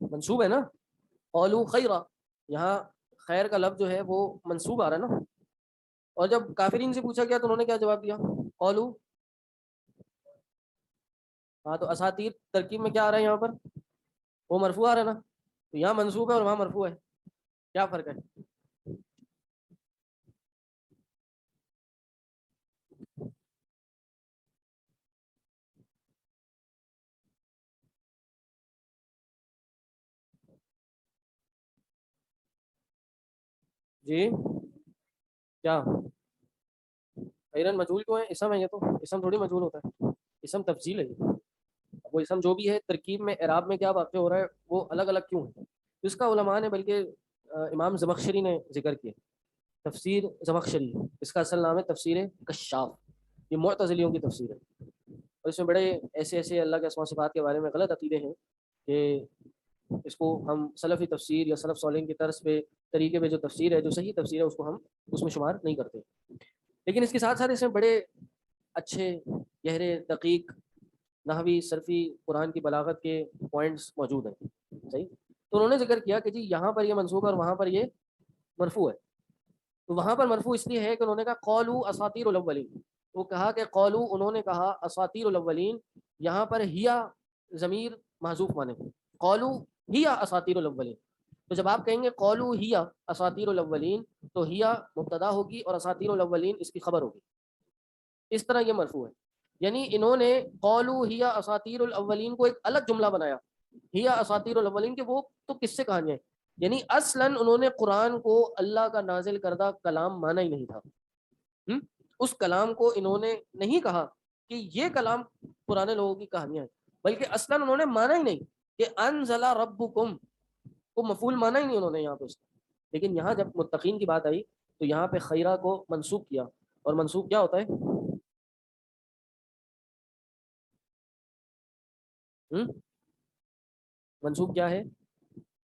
منصوب ہے نا، قولو خیرہ، یہاں خیر کا لفظ جو ہے وہ منصوب آ رہا ہے نا. اور جب کافرین سے پوچھا گیا تو انہوں نے کیا جواب دیا؟ قولو. ہاں تو اساطیر ترکیب میں کیا آ رہا ہے یہاں پر؟ وہ مرفوع آ رہا ہے نا. تو یہاں منصوب ہے اور وہاں مرفوع ہے، کیا فرق ہے؟ جی کیا خیرن مجهول کیوں ہے؟ اسم ہے، یہ تو اسم تھوڑی مجهول ہوتا ہے، اسم تفضیل ہے یہ. وہ اسم جو بھی ہے ترکیب میں اعراب میں کیا واقع ہو رہا ہے وہ الگ الگ کیوں ہے؟ اس کا علماء نے بلکہ امام زمخشری نے ذکر کیا، تفسیر زمخشری، اس کا اصل نام ہے تفسیر کشاف. یہ معتزلیوں کی تفسیر ہے، اور اس میں بڑے ایسے ایسے اللہ کے اسماء و صفات کے بارے میں غلط عقیدے ہیں کہ اس کو ہم سلفی تفسیر یا سلف صالحین کی طرز پہ طریقے پہ جو تفسیر ہے، جو صحیح تفسیر ہے، اس کو ہم اس میں شمار نہیں کرتے. لیکن اس کے ساتھ ساتھ اس میں بڑے اچھے گہرے دقیق نحوی صرفی قرآن کی بلاغت کے پوائنٹس موجود ہیں. صحیح. تو انہوں نے ذکر کیا کہ جی یہاں پر یہ منصوب ہے اور وہاں پر یہ مرفوع ہے. تو وہاں پر مرفوع اس لیے ہے کہ انہوں نے کہا قولو اساطیر الاولین، وہ کہا کہ قولو انہوں نے کہا اساطیر الاولین، یہاں پر ہیا ضمیر محذوف مانے، قولو ہیا اساطیر الاولین. تو جب آپ کہیں گے قولو ہیا اساطیر الاولین تو ہیا مبتدا ہوگی اور اساطیر الاولین اس کی خبر ہوگی. اس طرح یہ مرفوع ہے. یعنی انہوں نے قولو ہیا اساطیر الاولین کو ایک الگ جملہ بنایا، ہیا اساطیر الاولین، کہ وہ تو کس سے کہانیاں ہیں. یعنی اصلاً انہوں نے قرآن کو اللہ کا نازل کردہ کلام مانا ہی نہیں تھا. اس کلام کو انہوں نے نہیں کہا کہ یہ کلام پرانے لوگوں کی کہانیاں ہیں، بلکہ اصلاً انہوں نے مانا ہی نہیں کہ انزل ربکم کو مفعول مانا ہی نہیں انہوں نے یہاں پہ اس کا. لیکن یہاں جب متقین کی بات آئی تو یہاں پہ خیرہ کو منسوب کیا، اور منسوب کیا ہوتا ہے؟ منسوب کیا ہے؟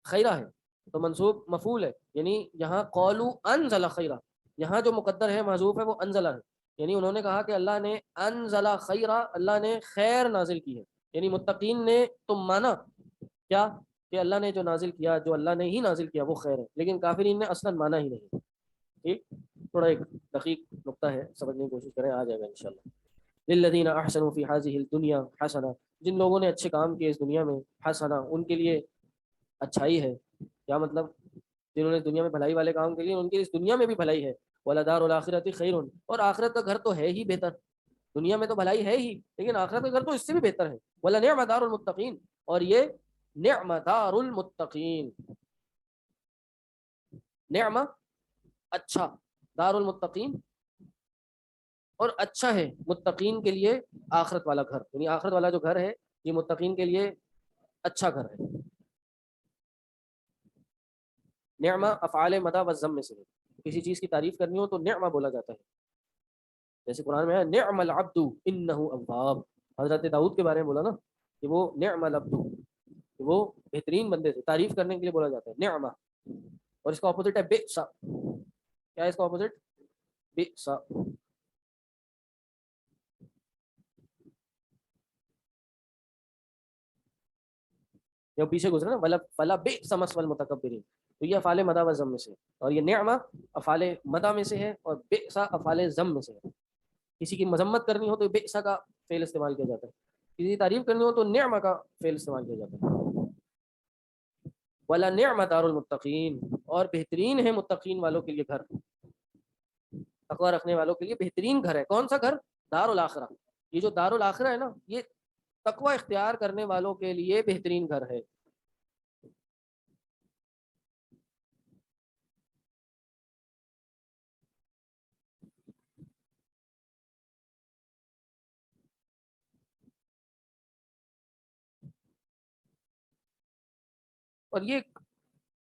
خیرہ ہے. تو منسوب مفعول ہے، یعنی یہاں قولو انزل خیرہ، یہاں جو مقدر ہے محذوف ہے وہ انزلہ ہے. یعنی انہوں نے کہا کہ اللہ نے انزل خیرہ، اللہ نے خیر نازل کی ہے. یعنی متقین نے تو مانا کیا کہ اللہ نے جو نازل کیا، جو اللہ نے ہی نازل کیا وہ خیر ہے، لیکن کافرین نے اصلا مانا ہی نہیں. ٹھیک. تھوڑا ایک دقیق نقطہ ہے، سمجھنے کی کوشش کریں، آ جائے گا انشاءاللہ. للذین احسنوا فی هذه الدنیا حسنہ، جن لوگوں نے اچھے کام کیے اس دنیا میں، حسنہ ان کے لیے اچھائی ہے. کیا مطلب؟ جنہوں نے دنیا میں بھلائی والے کام کیے ان کے اس دنیا میں بھی بھلائی ہے. ولدار الاخرۃ خیر، اور آخرت کا گھر تو ہے ہی بہتر. دنیا میں تو بھلائی ہے ہی، لیکن آخرت کا گھر تو اس سے بھی بہتر ہے. ولنعم دار المتقین، اور یہ نعم دار المتقین، نعم اچھا، دار المتقین اور اچھا ہے متقین کے لیے آخرت والا گھر. یعنی آخرت والا جو گھر ہے یہ متقین کے لیے اچھا گھر ہے. نعمہ افعال مدح و ذم میں سے ہے. کسی چیز کی تعریف کرنی ہو تو نعمہ بولا جاتا ہے. جیسے قرآن میں ہے نعم العبد انہ اواب، حضرت داؤد کے بارے میں بولا نا کہ وہ نعم العبد، کہ وہ بہترین بندے تھے، تعریف کرنے کے لیے بولا جاتا ہے نعمہ. اور اس کا اپوزٹ ہے بئس. کیا ہے اس کا اپوزٹ؟ بئس. جو پیچھے گزرا نا ولا فلا بئس مثوى المتکبرین، تو یہ افعال مدح و ذم میں سے ہے. اور یہ نعمہ افعال مدح میں سے ہے اور بئس افعال ذم میں سے ہے. کسی کی مذمت کرنی ہو تو بئس کا فعل استعمال کیا جاتا ہے، کسی کی تعریف کرنی ہو تو نعمہ کا فعل استعمال کیا جاتا ہے. ولا نعم دار المتقین، اور بہترین ہے متقین والوں کے لیے گھر، تقوی رکھنے والوں کے لیے بہترین گھر ہے. کون سا گھر؟ دار الاخرہ. یہ جو دار الاخرہ ہے نا، یہ تقوی اختیار کرنے والوں کے لیے بہترین گھر ہے. اور یہ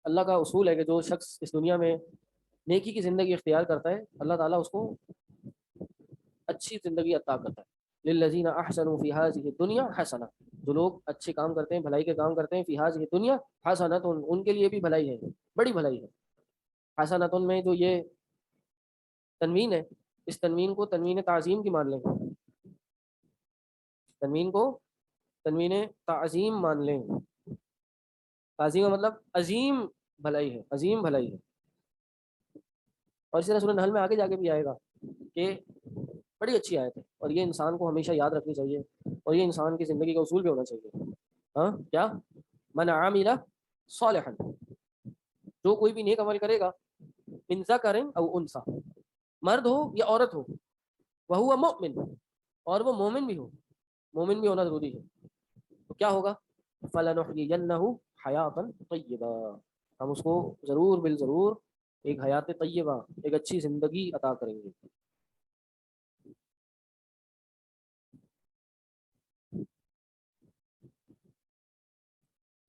اللہ کا اصول ہے کہ جو شخص اس دنیا میں نیکی کی زندگی اختیار کرتا ہے اللہ تعالیٰ اس کو اچھی زندگی عطا کرتا ہے. للذین احسنوا فی ہذہ الدنیا حسنہ، جو لوگ اچھے کام کرتے ہیں، بھلائی کے کام کرتے ہیں، فی ہذہ الدنیا حسنۃ، ان کے لیے بھی بھلائی ہے، بڑی بھلائی ہے. حسنۃ میں جو یہ تنوین ہے، اس تنوین کو تنوین تعظیم کی مان لیں، تنوین کو تنوین تعظیم مان لیں. تعظیم کا مطلب عظیم بھلائی ہے، عظیم بھلائی ہے. اور اسی طرح سورہ نحل میں آگے جا کے بھی آئے گا کہ بڑی اچھی آیت ہے، اور یہ انسان کو ہمیشہ یاد رکھنی چاہیے، اور یہ انسان کی زندگی کا اصول بھی ہونا چاہیے. ہاں کیا؟ من عامل صالحا، جو کوئی بھی نیک عمل کرے گا، من ذکر او انثی، مرد ہو یا عورت ہو، وہو مؤمن، اور وہ مومن بھی ہو، مومن بھی ہونا ضروری ہے، تو کیا ہوگا؟ فلنحیینہ حیاتا طیبہ، ہم اس کو ضرور بالضرور ایک حیات طیبہ، ایک اچھی زندگی عطا کریں گے.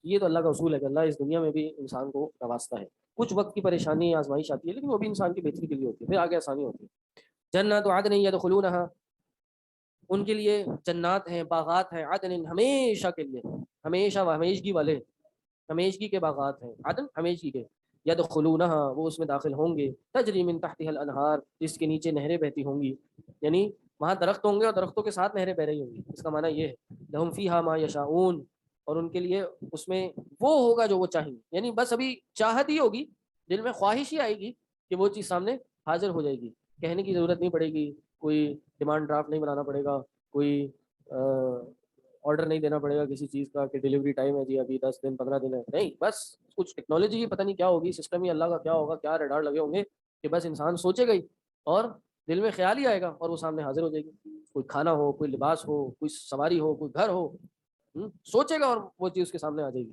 یہ تو اللہ کا اصول ہے کہ اللہ اس دنیا میں بھی انسان کو نوازتا ہے. کچھ وقت کی پریشانی آزمائش آتی ہے، لیکن وہ بھی انسان کی بہتری کے لیے ہوتی ہے، پھر آگے آسانی ہوتی ہے. جنات عدن یدخلونها، ان کے لیے جنات ہیں، باغات ہیں، عدن ہمیشہ کے لیے، ہمیشہ و ہمیشگی والے، ہمیشگی کے باغات ہیں، عدن ہمیشگی کے. یدخلونها، وہ اس میں داخل ہوں گے، تجری من تحتها الانہار، جس کے نیچے نہریں بہتی ہوں گی، یعنی وہاں درخت ہوں گے اور درختوں کے ساتھ نہریں بہ رہی ہوں گی. اس کا معنی یہ ہے لہم فیہا ما یشاؤون، اور ان کے لیے اس میں وہ ہوگا جو وہ چاہیں گے، یعنی بس ابھی چاہت ہی ہوگی، دل میں خواہش ہی آئے گی کہ وہ چیز سامنے حاضر ہو جائے گی. کہنے کی ضرورت نہیں پڑے گی، کوئی ڈیمانڈ ڈرافٹ نہیں بنانا پڑے گا، کوئی آرڈر نہیں دینا پڑے گا کسی چیز کا کہ ڈیلیوری ٹائم ہے جی ابھی 10 دن 15 دن ہے، نہیں، بس کچھ ٹیکنالوجی ہی پتہ نہیں کیا ہوگی، سسٹم ہی اللہ کا کیا ہوگا، کیا ریڈار لگے ہوں گے کہ بس انسان سوچے گئی اور دل میں خیال ہی آئے گا اور وہ سامنے حاضر ہو جائے گی. کوئی کھانا ہو، کوئی لباس ہو، کوئی سواری ہو، کوئی گھر ہو، سوچے گا اور وہ چیز کے سامنے آ جائے گی.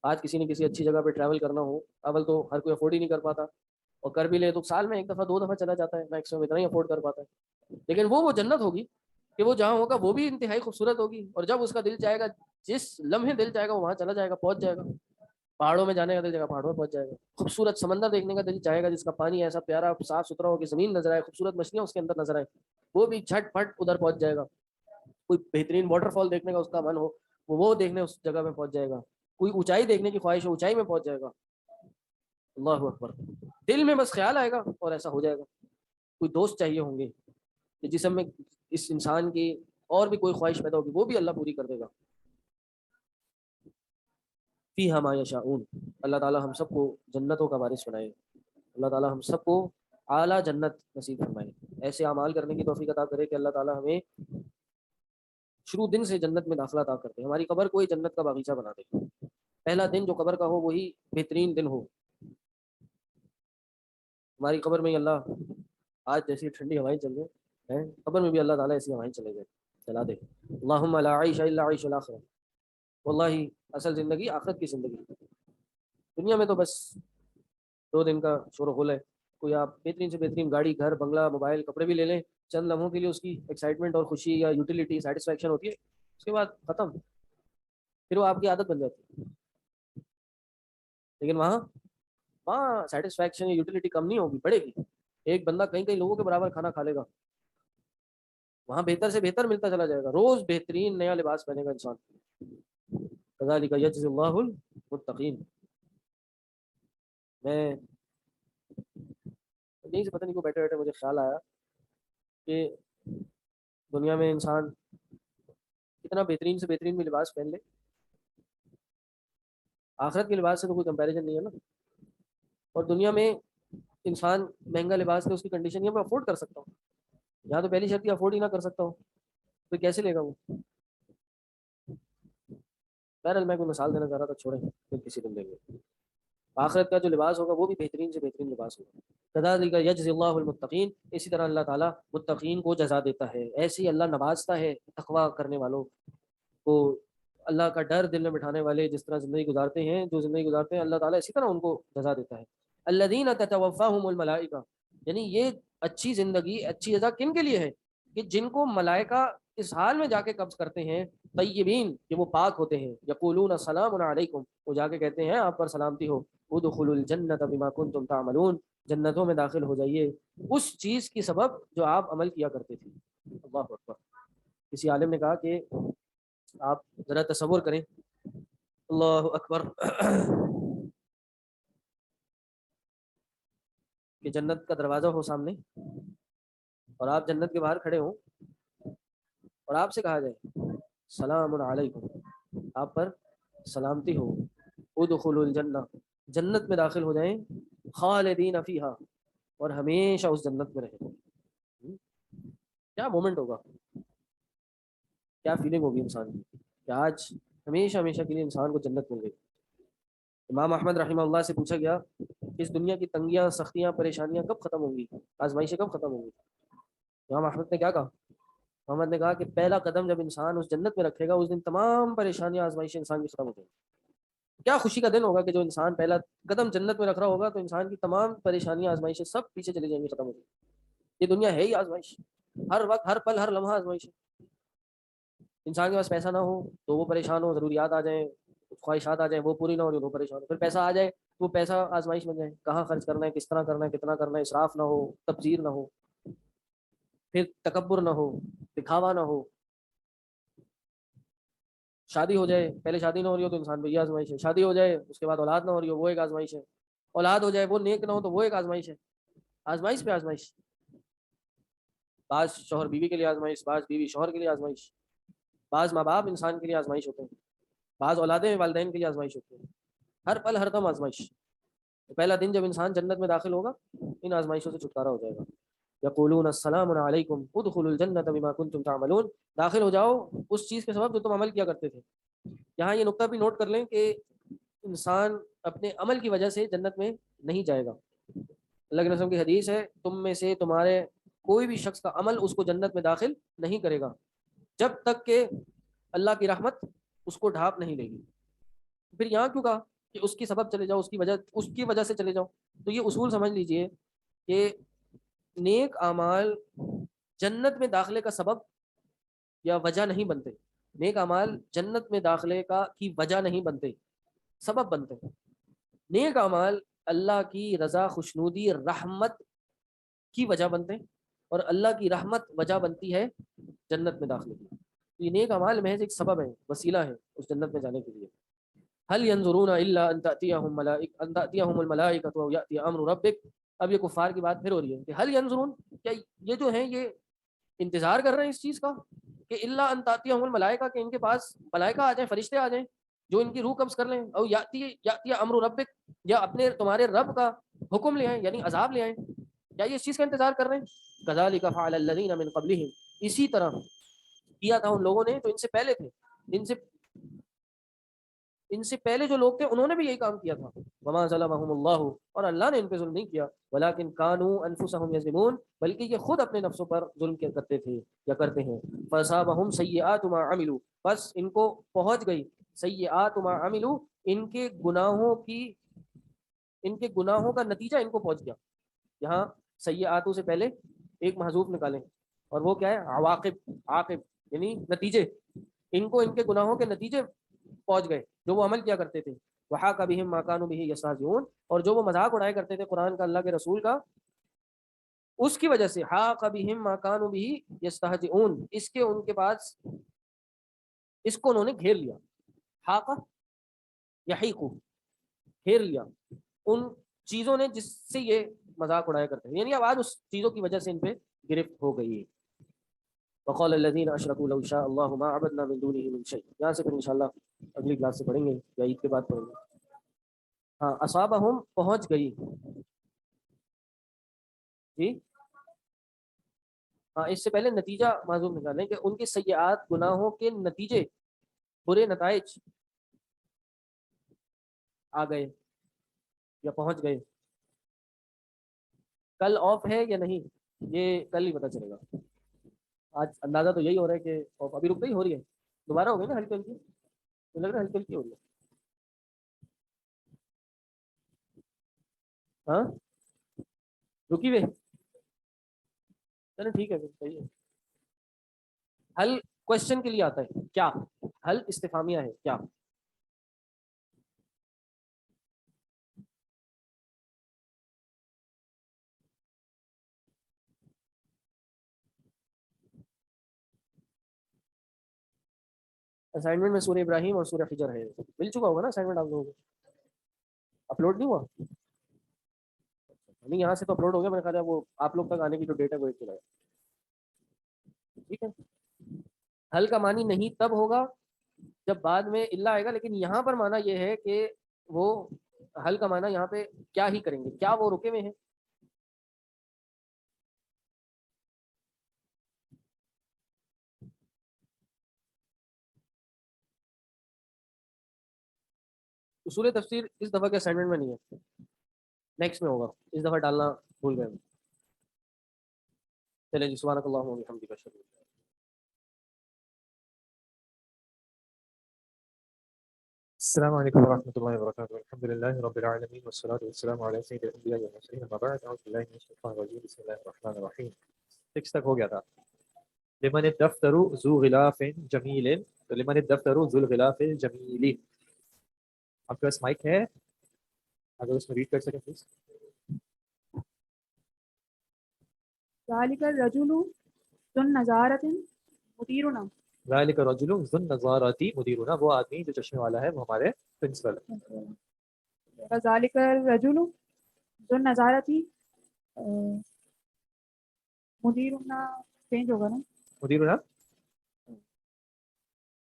آج کسی نے کسی اچھی جگہ پہ ٹریول کرنا ہو، اول تو ہر کوئی افورڈ ہی نہیں کر پاتا، اور کر بھی لے تو سال میں ایک دفعہ 2 دفعہ چلا جاتا ہے، میکسیمم اتنا ہی افورڈ کر پاتا ہے. لیکن وہ جنت ہوگی کہ وہ جہاں ہوگا وہ بھی انتہائی خوبصورت ہوگی، اور جب اس کا دل چاہے گا، جس لمحے دل چاہے گا وہ وہاں چلا جائے گا، پہنچ جائے گا. پہاڑوں میں جانے کا دل چاہے گا پہاڑوں میں پہنچ جائے گا، خوبصورت سمندر دیکھنے کا دل چاہے گا جس کا پانی ایسا پیارا صاف ستھرا ہو کہ زمین نظر آئے، خوبصورت مچھلیاں اس کے اندر نظر آئے، وہ بھی جھٹ پٹ ادھر پہنچ جائے گا. کوئی بہترین واٹر فال دیکھنے کا اس کا من ہو، وہ دیکھنے اس جگہ میں پہنچ جائے گا. کوئی اونچائی دیکھنے کی خواہش ہو، اونچائی میں پہنچ جائے گا. اللہ اکبر، دل میں بس خیال آئے گا اور ایسا ہو جائے گا. کوئی دوست چاہیے ہوں گے کہ جسم میں اس انسان کی اور بھی کوئی خواہش پیدا ہوگی، وہ بھی اللہ پوری کر دے گا. فیہا ما یشاؤون، اللہ تعالی ہم سب کو جنتوں کا وارث بنائے، اللہ تعالی ہم سب کو اعلیٰ جنت نصیب فرمائے، ایسے اعمال کرنے کی توفیق عطا کرے کہ اللہ تعالی ہمیں شروع دن سے جنت میں داخلہ عطا کرتے، ہماری قبر کو ہی جنت کا باغیچہ بنا دے. پہلا دن جو قبر کا ہو وہی بہترین دن ہو. ہماری قبر میں ہی اللہ، آج جیسی ٹھنڈی ہوائیں چل رہی ہیں قبر میں بھی اللہ تعالیٰ ایسی ہوائیں چلا دے. اللہم لا عیش الا عیش الاخرہ، واللہ اصل زندگی آخرت کی زندگی. دنیا میں تو بس 2 دن کا شور و غل ہے. کوئی آپ بہترین سے بہترین گاڑی، گھر، بنگلہ، موبائل، کپڑے بھی لے لیں، چند لمحوں کے لیے اس کی ایکسائٹمنٹ اور خوشی یا یوٹیلیٹی سیٹسفیکشن ہوتی ہے، اس کے بعد ختم، پھر وہ آپ کی عادت بن جاتی ہے. لیکن وہاں وہاں سیٹسفیکشن یا یوٹیلیٹی کم نہیں ہوگی، بڑھے گی. ایک بندہ کئی کئی لوگوں کے برابر کھانا کھا لے گا، وہاں بہتر سے بہتر ملتا چلا جائے گا، روز بہترین نیا لباس پہنے گا انسان. کذالک یجزی اللہ المتقین. میں یہیں سے پتہ نہیں کو بیٹھے بیٹھے مجھے خیال آیا کہ دنیا میں انسان کتنا بہترین سے بہترین بھی لباس پہن لے، آخرت کے لباس سے تو کوئی کمپیریزن نہیں ہے نا. اور دنیا میں انسان مہنگا لباس لے، اس کی کنڈیشن یہ میں افورڈ کر سکتا ہوں، یہاں تو پہلی شرط یہ افورڈ ہی نہ کر سکتا ہوں تو کیسے لے گا وہ. بہرحال میں کوئی مثال دینا چاہ رہا تھا، چھوڑیں پھر کسی دن دیں گے. آخرت کا جو لباس ہوگا وہ بھی بہترین سے بہترین لباس ہوگا. کذالک یجزی اللہ المتقین، اسی طرح اللہ تعالیٰ متقین کو جزا دیتا ہے، ایسے ہی اللہ نوازتا ہے تقویٰ کرنے والوں وہ اللہ کا ڈر دل میں بٹھانے والے جس طرح زندگی گزارتے ہیں، جو زندگی گزارتے ہیں، اللہ تعالیٰ اسی طرح ان کو جزا دیتا ہے۔ الذین تتوفاہم الملائکہ، یعنی یہ اچھی زندگی، اچھی جزا کن کے لیے ہے؟ کہ جن کو ملائکہ اس حال میں جا کے قبض کرتے ہیں، طیبین، کہ وہ پاک ہوتے ہیں، یقولون سلام علیکم، وہ جا کے کہتے ہیں آپ پر سلامتی ہو، ادخلوا الجنۃ بما کنتم تعملون، جنتوں میں داخل ہو جائیے اس چیز کی سبب جو آپ عمل کیا کرتے تھے۔ اللہ اکبر۔ کسی عالم نے کہا کہ آپ ذرا تصور کریں، اللہ اکبر، کہ جنت کا دروازہ ہو سامنے اور آپ جنت کے باہر کھڑے ہوں اور آپ سے کہا جائے سلام علیکم، آپ پر سلامتی ہو، ادخلوا الجنہ، جنت میں داخل ہو جائیں، خالدین فیہا، اور ہمیشہ اس جنت میں رہیں۔ کیا مومنٹ ہوگا، کیا فیلنگ ہوگی انسان کی کہ آج ہمیشہ ہمیشہ کے لیے انسان کو جنت مل گئی۔ امام احمد رحمہ اللہ سے پوچھا گیا کہ اس دنیا کی تنگیاں، سختیاں، پریشانیاں کب ختم ہوں گی، آزمائشیں کب ختم ہوں گی؟ امام احمد نے کیا کہا؟ محمد نے کہا کہ پہلا قدم جب انسان اس جنت میں رکھے گا اس دن تمام پریشانیاں، آزمائشیں انسان کی ختم ہو جائیں گی۔ کیا خوشی کا دن ہوگا کہ جو انسان پہلا قدم جنت میں رکھ رہا ہوگا تو انسان کی تمام پریشانیاں، آزمائشیں سب پیچھے چلی جائیں گی، ختم ہو جائیں گی۔ یہ دنیا ہے ہی آزمائش، ہر وقت، ہر پل، ہر لمحہ آزمائش ہے۔ انسان کے پاس پیسہ نہ ہو تو وہ پریشان ہو، ضروریات آ جائیں، خواہشات آ جائیں، وہ پوری نہ ہو وہ پریشان ہو، پھر پیسہ آ جائے تو وہ پیسہ آزمائش بن جائے، کہاں خرچ کرنا ہے، کس طرح کرنا ہے، کتنا کرنا ہے، اسراف نہ ہو، تبذیر نہ ہو، پھر تکبر نہ ہو، دکھاوا نہ ہو۔ شادی ہو جائے، پہلے شادی نہ ہو رہی ہو تو انسان پہ یہ آزمائش ہے، شادی ہو جائے اس کے بعد اولاد نہ ہو رہی ہو وہ ایک آزمائش ہے، اولاد ہو جائے وہ نیک نہ ہو تو وہ ایک آزمائش ہے، آزمائش پہ آزمائش۔ بعض شوہر بیوی کے لیے آزمائش، بعض بیوی شوہر کے لیے آزمائش، بعض ماں باپ انسان کے لیے آزمائش ہوتے ہیں، بعض اولادیں والدین کے لیے آزمائش ہوتی ہیں، ہر پل ہر دم آزمائش۔ پہلا دن جب انسان جنت میں داخل ہوگا ان آزمائشوں سے چھٹکارا ہو جائے گا۔ یقولون السلام علیکم ادخلوا الجنۃ بما کنتم تعملون، داخل ہو جاؤ اس چیز کے سبب جو تم عمل کیا کرتے تھے۔ یہاں یہ نقطہ بھی نوٹ کر لیں کہ انسان اپنے عمل کی وجہ سے جنت میں نہیں جائے گا۔ اللہ کے رسول کی حدیث ہے، تم میں سے تمہارے کوئی بھی شخص کا عمل اس کو جنت میں داخل نہیں کرے گا جب تک کہ اللہ کی رحمت اس کو ڈھانپ نہیں لے گی۔ پھر یہاں کیوں کہا کہ اس کی سبب چلے جاؤ، اس کی وجہ سے چلے جاؤ؟ تو یہ اصول سمجھ لیجئے کہ نیک اعمال جنت میں داخلے کا سبب یا وجہ نہیں بنتے، نیک اعمال جنت میں داخلے کی وجہ نہیں بنتے، سبب بنتے ہیں۔ نیک اعمال اللہ کی رضا، خوشنودی، رحمت کی وجہ بنتے ہیں، اور اللہ کی رحمت وجہ بنتی ہے جنت میں داخلے کی۔ یہ نیک اعمال محض ایک سبب ہے، وسیلہ ہے اس جنت میں جانے کے لیے۔ هل ينظرون الا ان تاتيهم الملائکۃ او یاتی امر ربک۔ اب یہ کفار کی بات پھر ہو رہی ہے کہ هل ينظرون، کیا یہ جو ہیں یہ انتظار کر رہے ہیں اس چیز کا کہ الا ان تاتيهم الملائکہ، کہ ان کے پاس ملائکہ آ جائیں، فرشتے آ جائیں جو ان کی روح قبض کر لیں، او یاتی امر ربک، یا اپنے تمہارے رب کا حکم لے آئیں یعنی عذاب لے آئیں، کیا یہ اس چیز کا انتظار کر رہے ہیں؟ کذالک فعل الذین من قبلہم، اسی طرح کیا تھا ان لوگوں نے جو ان سے پہلے تھے، ان سے پہلے جو لوگ تھے انہوں نے بھی یہی کام کیا تھا۔ وما ظلمهم اللہ، اور اللہ نے ان پہ ظلم نہیں کیا، ولکن كانوا انفسهم یظلمون، بلکہ یہ خود اپنے نفسوں پر ظلم کیا کرتے تھے یا کرتے ہیں۔ فاصابهم سیئات ما عملوا، بس ان کو پہنچ گئی سیئات ما عملوا، ان کے گناہوں کا نتیجہ ان کو پہنچ گیا۔ یہاں سیئاتوں سے پہلے ایک محذوف نکالیں، اور وہ کیا ہے؟ عواقب، عاقب یعنی نتیجے، ان کو ان کے گناہوں کے نتیجے پہنچ گئے جو وہ عمل کیا کرتے تھے۔ وحاق بہم ما كانوا به یستهزئون، اور جو وہ مذاق اڑایا کرتے تھے قرآن کا، اللہ کے رسول کا، اس کی وجہ سے حاق بہم ما كانوا به یستهزئون، اس کے ان کے پاس اس کو انہوں نے گھیر لیا، حاق یحیق، گھیر لیا ان چیزوں نے جس سے یہ مذاق اڑایا کرتے ہیں، یعنی اب آج اس چیزوں کی وجہ سے ان پہ گرفت ہو گئی ہے۔ وقال الذين اشركوا لو شاء الله ما عبدنا من دونه من شيء، یہاں سے پھر انشاءاللہ اگلی کلاس سے پڑھیں گے یا عید کے بعد پڑھیں گے۔ ہاں، اصابہم پہنچ گئی، جی ہاں، اس سے پہلے نتیجہ معلوم نکالیں کہ ان کے سیئات، گناہوں کے نتیجے، برے نتائج آ گئے یا پہنچ گئے۔ کل آف ہے یا نہیں یہ کل ہی پتہ چلے گا، آج اندازہ تو یہی ہو رہا ہے کہ ابھی رک گئی ہو رہی ہے، دوبارہ ہو گئی نا ہلکی ہلکی, تو لگ رہا ہے ہلکی ہلکی ہو رہی ہے. ہاں رکی ہوئے, چلو ٹھیک ہے پھر صحیح ہے. حل کوشچن کے لیے آتا ہے کیا, حل استفہامیہ ہے کیا. اسائنمنٹ میں سورہ ابراہیم اور سورہ حجر ہے, مل چکا ہوگا نا اسائنمنٹ آپ لوگوں کو, اپلوڈ نہیں ہوا نہیں, یہاں سے تو اپلوڈ ہو گیا, میں نے کہا وہ آپ لوگ تک آنے کی جو ڈیٹ ہے وہ ایک چلا ہے. ٹھیک ہے, حل کا معنی نہیں تب ہوگا جب بعد میں الا آئے گا, لیکن یہاں پر معنی یہ ہے کہ وہ حل کا معنی یہاں پہ کیا ہی کریں گے, کیا وہ رکے ہوئے ہیں. اصول تفسیر اس دفعہ کے اسائنمنٹ میں نہیں ہے, نیکسٹ میں ہوگا, اس دفعہ ڈالنا بھول گئے. چلے جی, سبحانک اللہم و بحمدک, اشہد ان لا الہ الا انت. السلام علیکم ورحمۃ اللہ وبرکاتہ. الحمد للہ رب العالمین والصلاة والسلام علی سید الانبیاء والمرسلین, اما بعد, اعوذ باللہ من الشیطان الرجیم, بسم اللہ الرحمن الرحیم. 6 تک ہو گیا تھا. لمن الدفتر ذو غلاف جمیل, تو لمن الدفتر ذو الغلاف الجمیل. آپ کے پاس مائک ہے, اگر اس میں ریڈ کر سکیں پلیز. ذالک الرجل ذو النضارۃ مدیرنا. ذالک الرجل ذو النضارۃ مدیرنا, وہ آدمی جو چشمے والا ہے وہ ہمارے پرنسپل ہے. ذالک الرجل ذو النضارۃ مدیرنا چینج ہوگا نا, مدیرنا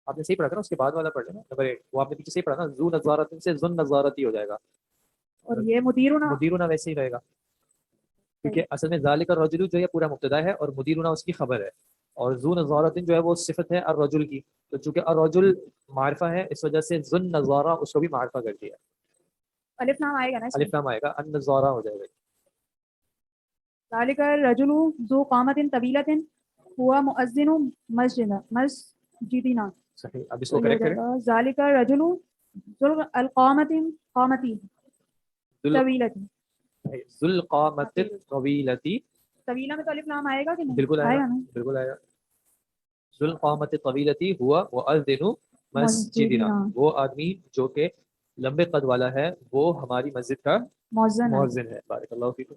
آپ نے صحیح پڑھا تھا نا, اس کے بعد والا پڑھ لینا نمبر 8, وہ آپ نے پیچھے صحیح پڑھا نا, ذو نضارۃ سے ذو النضارۃ ہو جائے گا, اور یہ مدیرنا مدیرنا ویسے ہی رہے گا, کیونکہ اصل میں ذالک الرجل جو ہے پورا مبتدا ہے اور مدیرنا اس کی خبر ہے, اور ذو نضارۃ جو ہے وہ صفت ہے الرجل کی, تو چونکہ الرجل معرفہ ہے اس وجہ سے ذو النضارہ اس کو بھی معرفہ کر دیا, الف نام آئے گا نا اس میں. الف نام آئے گا, النضارہ ہو جائے گا. ذالک الرجل ذو قامۃ طویلۃ هو مؤذن مسجدنا. صحیح, اب اس کو کریکٹ کریں. ذالک الرجل ذو القامۃ قامتی طویلۃ. ذو القامۃ الطویلۃ, طویلہ میں تو الف نام آئے گا کہ نہیں؟ بالکل آئے گا, نا. بالکل آئے گا. ذو القامۃ الطویلۃ ہوا مؤذن مسجدنا, وہ آدمی جو کہ لمبے قد والا ہے وہ ہماری مسجد کا مؤذن ہے. بارک اللہ فیکم.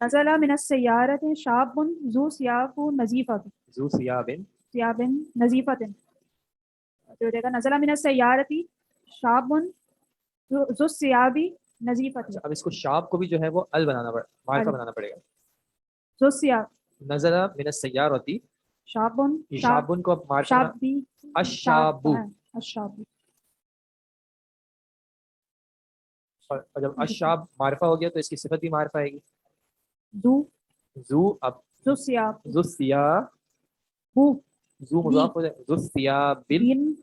نزل من السیارۃ شاب ذو ثیاب نظیفۃ. ذو ثیاب نظیفۃ, تو دیکھا نزل من السیارۃ شاب ذو ثیاب نظیفۃ. اب اس کو شاب کو بھی جو ہے وہ ال بنانا پڑے, معرفہ بنانا پڑے گا. ذو ثیاب نزل من السیارۃ, شاب شابن کو اب معرفہ شابی الشاب, الشاب. اور جب الشاب معرفہ ہو گیا تو اس کی صفت بھی معرفہ آئے گی. ذو, اب ذو ثیاب ذو ثیاب, ذو مضاف ہو جائے, ذو ثیاب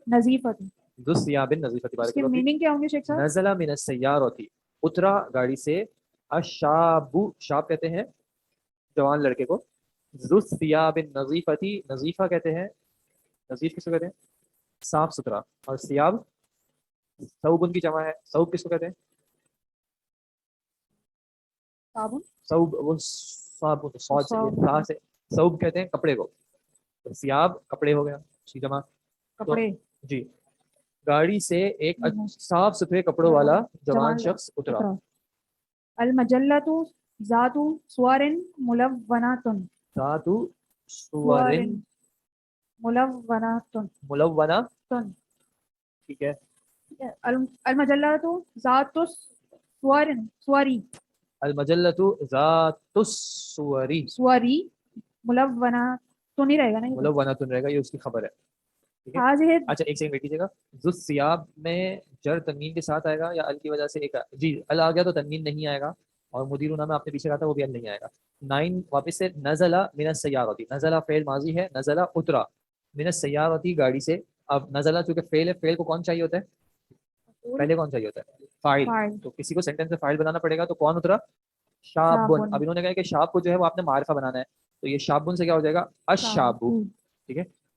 نظیفۃ. ذو ثیاب نظیفۃ. اس کے میننگ کیا ہوں گے شیخ صاحب؟ نزل من السیارۃ, اترا گاڑی سے, الشاب, شاب کہتے ہیں جوان لڑکے کو, ذو ثیاب نظیفۃ, نظیفہ کہتے ہیں, نظیف کس کو کہتے ہیں صاف ستھرا, اور ثیاب ثوب ان کی جمع ہے, ثوب کس کو کہتے ہیں صابن. ثوب وہ صابن, صاد سے ثوب کہتے ہیں کپڑے کو, تو ثیاب کپڑے ہو گیا اس کی جمع. کپڑے جی, گاڑی سے ایک صاف ستھرے کپڑوں والا جوان شخص اترا. المجلۃ ذات صور ملونۃ. ذات صور ملونۃ. ملونہ, ٹھیک ہے. المجلۃ ذات صوری. المجلۃ ذات الصور, صوری ملونہ تو نہیں رہے گا نا, ملونہ رہے گا, یہ اس کی خبر ہے. اچھا ایک سیکنڈ ویٹ کیجیے گا. ذو ثیاب میں جر تنوین کے ساتھ آئے گا یا ال کی وجہ سے ایک, جی ال آ گیا تو تنوین نہیں آئے گا, اور مدیرنا میں آپ نے پیچھے کہا تھا وہ بھی ال نہیں آئے گا. 9 واپس سے, نزل من السیارۃ, نزل فعل ماضی ہے, نزل اترا, من السیارۃ گاڑی سے. اب نزل چونکہ فعل ہے, فعل کو کون چاہیے ہوتا ہے پہلے, کون چاہیے ہوتا ہے فاعل, تو کسی کو سینٹینس میں فاعل بنانا پڑے گا, تو کون اترا شابن. اب انہوں نے کہا کہ شاب کو جو ہے وہ آپ نے معرفہ بنانا ہے, تو یہ شابن سے کیا ہو جائے گا الشاب, ٹھیک ہے.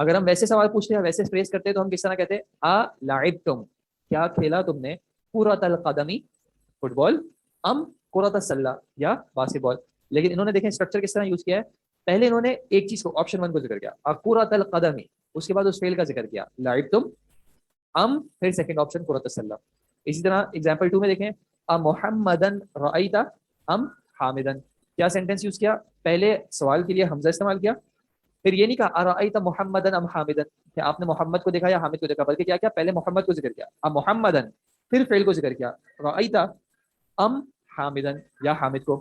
اگر ہم ویسے سوال پوچھتے ہیں ویسے فریز کرتے ہیں تو ہم کس طرح کہتے ہیں آ لعبتم، کیا کھیلا تم نے، کرۃ القدمی فٹ بال، ام کرۃ السلہ یا باسکٹ بال. لیکن انہوں نے دیکھیں اسٹرکچر کس طرح یوز کیا ہے. پہلے انہوں نے ایک چیز کو آپشن 1 کو ذکر کیا کرۃ القدمی، اس کے بعد اس فعل کا ذکر کیا لعبتم، ام پھر سیکنڈ آپشن کرۃ السلہ. اسی طرح ایگزامپل 2 میں دیکھیں محمدن رأیت ام حامدن، کیا سینٹینس یوز کیا، پہلے سوال کے لیے حمزہ استعمال کیا، پھر یہ نہیں کہا ارأیت محمدن ام حامدن کہ آپ نے محمد کو دیکھا یا حامد کو دیکھا، بلکہ کیا کیا پہلے محمد کو ذکر کیا ام محمدن، پھر فعل کو ذکر کیا رأیت ام حامدن یا حامد کو.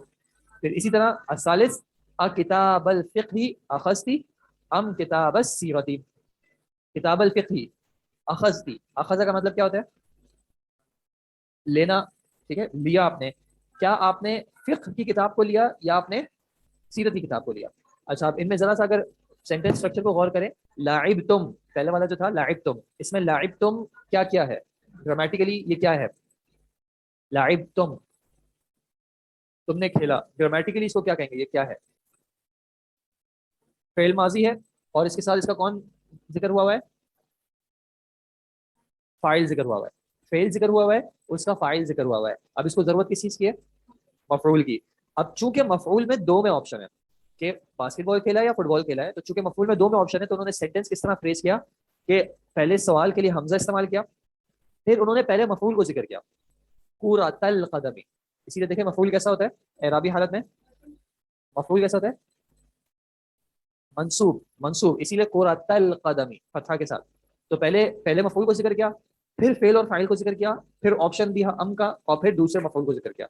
پھر اسی طرح الثالث کتاب الفقہ اخذتی ام کتاب السیرۃ، کتاب الفقہ اخذتی، اخذ کا مطلب کیا ہوتا ہے لینا، ٹھیک ہے لیا آپ نے، کیا آپ نے فقہ کی کتاب کو لیا یا آپ نے سیرت کی کتاب کو لیا. اچھا آپ ان میں ذرا سا اگر سینٹینس اسٹرکچر کو غور کریں، لاعبتم پہلے والا جو تھا لاعبتم، اس میں لاعبتم کیا کیا ہے گرامیٹیکلی، یہ کیا ہے لاعبتم، تم نے کھیلا، گرامیٹیکلی اس کو کیا کہیں گے، یہ کیا ہے فعل ماضی ہے اور اس کے ساتھ اس کا کون ذکر ہوا ہے فاعل ذکر ہوا ہے، فعل ذکر ہوا ہے اس کا فاعل ذکر ہوا ہے. اب اس کو ضرورت کس چیز کی ہے مفعول کی. اب چونکہ مفعول میں 2 میں آپشن ہے کہ باسکٹ بال کھیلا ہے یا فٹ بال کھیلا ہے، تو چونکہ مفعول میں 2 میں آپشن ہے تو انہوں نے سینٹینس کس طرح فریز کیا کہ پہلے سوال کے لیے حمزہ استعمال کیا، پھر انہوں نے پہلے مفعول کو ذکر کیا کرۃ القدمی. اسی لیے دیکھیں مفعول کیسا ہوتا ہے اعرابی حالت میں، مفعول کیسا ہوتا ہے منصوب، منصوب اسی لیے کرۃ القدمی فتحہ کے ساتھ. تو پہلے مفعول کو ذکر کیا، پھر فعل اور فاعل کو ذکر کیا، پھر آپشن دیا ام کا، اور پھر دوسرے مفعول کو ذکر کیا.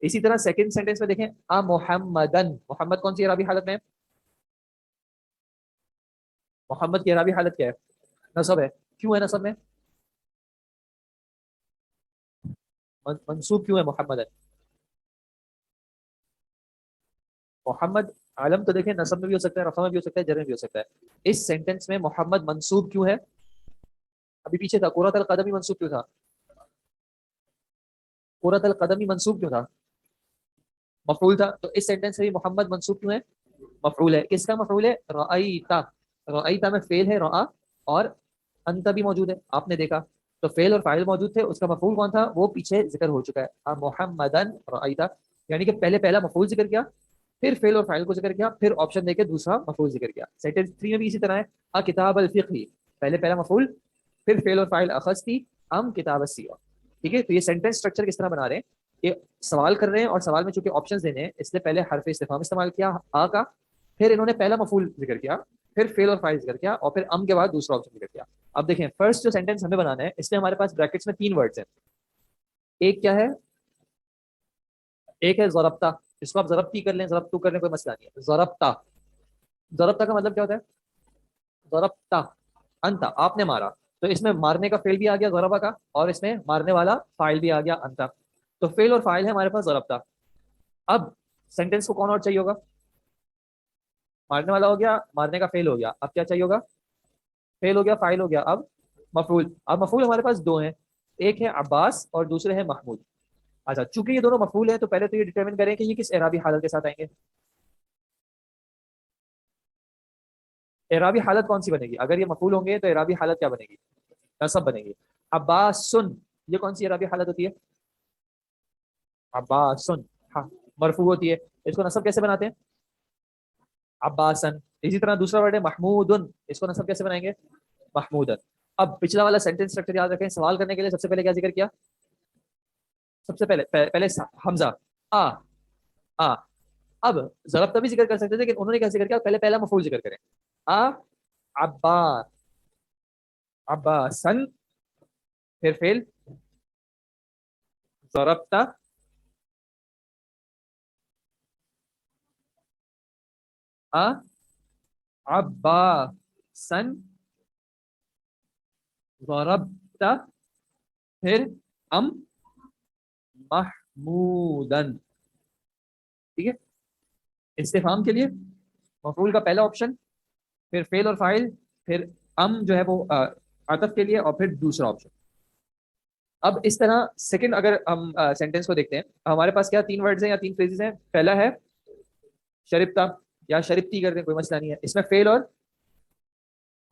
اسی طرح سیکنڈ سینٹینس میں دیکھیں محمدن، محمد کون سی اعرابی حالت میں، محمد کی اعرابی حالت کیا ہے نصب ہے، کیوں ہے نصب میں منصوب کیوں ہے محمدن، محمد عالم تو دیکھیں نصب میں بھی ہو سکتا ہے، رفع میں بھی ہو سکتا ہے، جر میں بھی ہو سکتا ہے. اس سینٹینس میں محمد منصوب کیوں ہے، ابھی پیچھے تھا کرۃ القدمی منصوب کیوں تھا، کرۃ القدمی منصوب کیوں تھا مفعول تھا. تو اس سینٹینس میں محمد منصوب کیوں ہے مفعول ہے. کس کا مفعول ہے رأیتا، رأیتا میں فعل ہے رأى اور انت بھی موجود ہے آپ نے دیکھا، تو فعل اور فاعل موجود تھے، اس کا مفعول کون تھا وہ پیچھے ذکر ہو چکا ہے محمدن رأیتا. یعنی کہ پہلا مفعول ذکر کیا، پھر فعل اور فاعل کو ذکر کیا، پھر آپشن دے کے دوسرا مفعول ذکر کیا. سینٹینس 3 میں بھی اسی طرح ہے کتاب الفقہ، پہلا مفعول پھر فعل اور فاعل اخذتی ام کتاب السیرۃ. ٹھیک ہے، تو یہ سینٹینس اسٹرکچر کس طرح بنا رہے ہیں کہ سوال کر رہے ہیں اور سوال میں چونکہ آپشنز دینے ہیں اس لیے پہلے حرف استفہام استعمال کیا آ کا، پھر انہوں نے پہلا مفعول ذکر کیا، پھر فعل اور فاعل ذکر کیا، اور پھر ام کے بعد دوسرا آپشن ذکر کیا. اب دیکھیں فرسٹ جو سینٹینس ہمیں بنانا ہے اس میں ہمارے پاس بریکٹس میں 3 ورڈز ہیں. ایک کیا ہے، ایک ہے ضربتا، اس کو آپ ضربتی کر لیں ضربتو کر لیں کوئی مسئلہ نہیں ہے. ضربتا، ضربتا کا مطلب کیا ہوتا ہے ضربتا انت، آپ نے مارا، تو اس میں مارنے کا فعل بھی آ گیا ضربا کا، اور اس میں مارنے والا فاعل بھی آ گیا انت. تو فعل اور فاعل ہے ہمارے پاس ضربتا. اب سینٹینس کو کون اور چاہیے ہوگا، مارنے والا ہو گیا، مارنے کا فعل ہو گیا، اب کیا چاہیے ہوگا فعل ہو گیا فاعل ہو گیا، اب مفعول. اب مفعول ہمارے پاس 2 ہیں، ایک ہے عباس اور دوسرے ہیں محمود. اچھا چونکہ یہ دونوں مفعول ہیں تو پہلے تو یہ ڈیٹرمن کریں کہ یہ کس اعرابی حالت کے ساتھ آئیں گے. اعرابی حالت کون سی بنے گی، اگر یہ مفعول ہوں گے تو اعرابی حالت کیا بنے گی نصب بنے گی. عباسن یہ کون سی اعرابی حالت ہوتی ہے عباسن، ہاں مرفوع ہوتی ہے. اس کو نصب کیسے بناتے ہیں عباسن. اسی طرح دوسرا ورڈ ہے محمودن، اس کو نصب کیسے بنائیں گے محمودن. اب پچھلا والا سینٹینس اسٹرکچر یاد رکھیں، سوال کرنے کے لیے سب سے پہلے کیا ذکر کیا، سب سے پہلے حمزہ آ. اب ضربتا بھی ذکر کر سکتے تھے لیکن انہوں نے کیا ذکر کیا، پہلا مفعول ذکر کریں عبا عباسن، پھر فعل ضربتا عباسن ضربتا، پھر ام محمودن. ٹھیک ہے، استفہام کے لیے مفعول کا پہلا آپشن، پھر فعل اور فاعل، پھر ام جو ہے وہ عطف کے لیے، اور پھر دوسرا آپشن. اب اس طرح سیکنڈ اگر ہم سینٹینس کو دیکھتے ہیں ہمارے پاس کیا 3 ورڈز ہیں یا 3 فریزز ہیں. پہلا ہے شربتا یا شربتی کر دیں کوئی مسئلہ نہیں ہے، اس میں فعل اور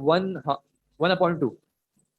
1/2,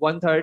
1/3,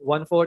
1/4,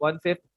1/5,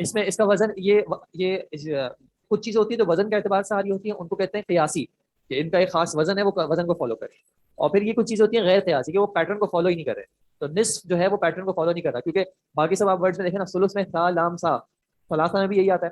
اس میں اس کا وزن یہ کچھ چیزیں ہوتی ہیں جو وزن کے اعتبار سے آ رہی ہوتی ہیں، ان کو کہتے ہیں قیاسی، کہ ان کا ایک خاص وزن ہے، وہ وزن کو فالو کرے. اور پھر یہ کچھ چیزیں ہوتی ہیں غیر قیاسی، کہ وہ پیٹرن کو فالو ہی نہیں کر رہے. تو نصف جو ہے وہ پیٹرن کو فالو نہیں کر رہا، کیونکہ باقی سب آپ ورڈز میں دیکھیں نا، سلس میں سا لام سا، ثلاثہ میں بھی یہی آتا ہے،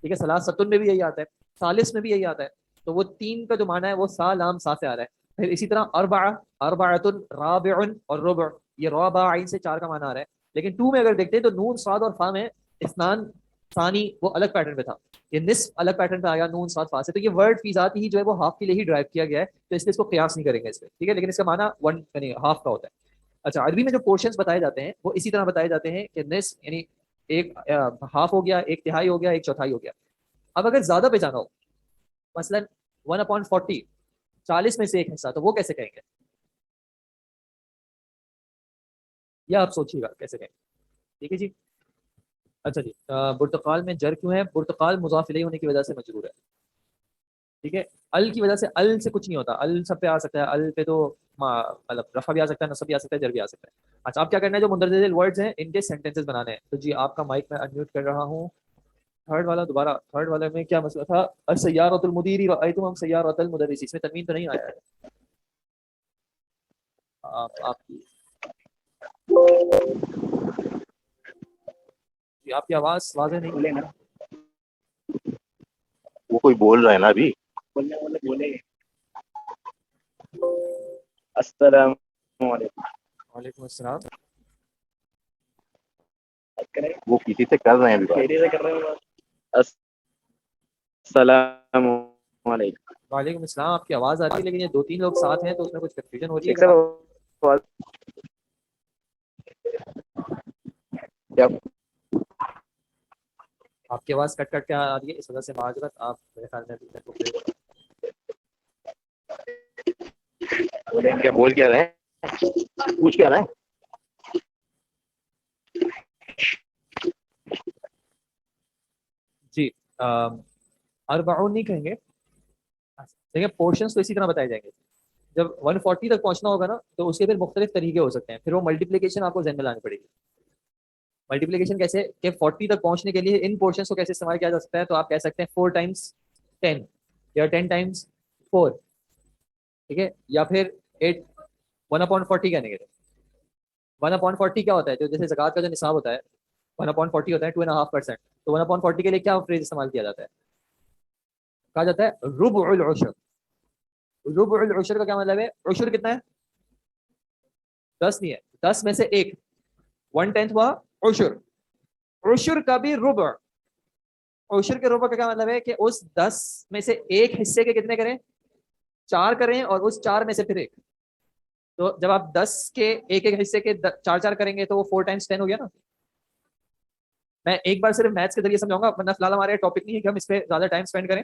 ٹھیک ہے، ثلاثتن میں بھی یہی آتا ہے، ثالث میں بھی یہی آتا ہے. تو وہ تین کا جو معنی ہے وہ سا لام سا سے آ رہا ہے. پھر اسی طرح اربع، اربعۃ، رابع اور ربع، یہ ربع عین سے 4 کا معنی آ رہا ہے. لیکن 2 میں اگر دیکھتے ہیں تو نون صاد اور فا میں اثنان ثانی وہ الگ پیٹرن پہ تھا، یہ نصف الگ پیٹرن پہ آیا نون صاد فا سے. تو یہ ورڈ فی ذات ہی جو ہے وہ ہاف کے لیے ہی ڈرائیو کیا گیا ہے، تو اس لیے اس کو قیاس نہیں کریں گے اس پہ، ٹھیک ہے. لیکن اس کا معنی 1 یعنی ہاف کا ہوتا ہے. اچھا، عربی میں جو پورشنز بتائے جاتے ہیں وہ اسی طرح بتائے جاتے ہیں کہ نصف یعنی ایک ہاف ہو گیا، ایک تہائی ہو گیا، ایک چوتھائی ہو گیا. اب اگر زیادہ پہ جانا ہو، مثلا 1/40، 40 میں سے ایک حصہ، تو وہ کیسے کہیں گے؟ یا آپ سوچیے گا کیسے کہیں گے، ٹھیک ہے جی. اچھا جی، برتقال میں جر کیوں ہے؟ برتقال مضاف الیہ ہونے کی وجہ سے مجرور ہے، ٹھیک ہے. ال کی وجہ سے، ال سے کچھ نہیں ہوتا، ال سب پہ آ سکتا ہے، ال پہ تو مطلب رفع بھی آ سکتا ہے، نصب بھی آ سکتا ہے، جر بھی آ سکتا ہے. اچھا، آپ کیا کرنا ہے، جو مندرجہ ذیل ورڈز ہیں ان کے سینٹینسز بنانے ہیں. تو جی آپ کا مائک میں انمیوٹ کر رہا ہوں. تھرڈ والا دوبارہ، تھرڈ والے میں کیا مسئلہ تھا؟ السیارۃ المدیری رأیتم سیارۃ المدرس، اس میں تنوین تو نہیں آیا ہے. آپ جی آپ کی آواز واضح نہیں ہے. وہ کوئی بول رہا ہے نا ابھی. السلام علیکم. وعلیکم السلام. وہ کسی سے کر رہے ہیں ابھی. السلام علیکم. وعلیکم السلام. آپ کی آواز آتی ہے لیکن یہ 2-3 لوگ ساتھ ہیں تو اس میں کچھ کنفیوژن ہو رہی ہے. ٹھیک سر، آپ کی آواز کٹ کٹ کے آ رہی ہے، اس وجہ سے معذرت. آپ میرے خیال میں کیا بول کیا رہے ہیں، پوچھ کیا رہے ہیں؟ جی اربعون نہیں کہیں گے، دیکھیں پورشنز تو اسی طرح بتائے جائیں گے. جب 140 تک پہنچنا ہوگا نا تو اس کے پھر مختلف طریقے ہو سکتے ہیں، پھر وہ ملٹیپلیکیشن آپ کو ذہن میں لانی پڑے گی. ملٹیپلیکیشن کیسے کہ 40 تک پہنچنے کے لیے ان پورشنز کو کیسے استعمال کیا جا سکتا ہے. تو آپ کہہ سکتے ہیں 4 ٹائمز 10 یا 10 ٹائمز 4، ٹھیک ہے. یا پھر 1/40 کہنے کے. 1/40 کیا ہوتا ہے؟ جو جیسے زکوٰۃ کا جو نصاب ہوتا ہے 1/40 ہوتا ہے 2.5%. تو 1/40 کے لیے کیا فریز استعمال کیا جاتا ہے؟ کہا جاتا ہے ربع العشر. ربع العشر کا کیا مطلب ہے؟ عشر کتنا ہے؟ 10 نہیں ہے، 10 میں سے ایک، 1/10 ہوا عشر. عشر کا بھی ربع. عشر کے ربع کا کیا مطلب ہے کہ اس 10 میں سے ایک حصے کے کتنے کریں؟ 4 کریں، اور اس 4 میں سے پھر ایک. تو جب آپ 10 کے ایک ایک حصے کے 4 کریں گے تو وہ 4 × 10 ہو گیا نا. میں ایک بار صرف میتھس کے ذریعے سمجھاؤں گا، ورنہ فی الحال ہمارے ٹاپک نہیں ہے کہ ہم اس پہ زیادہ ٹائم اسپینڈ کریں.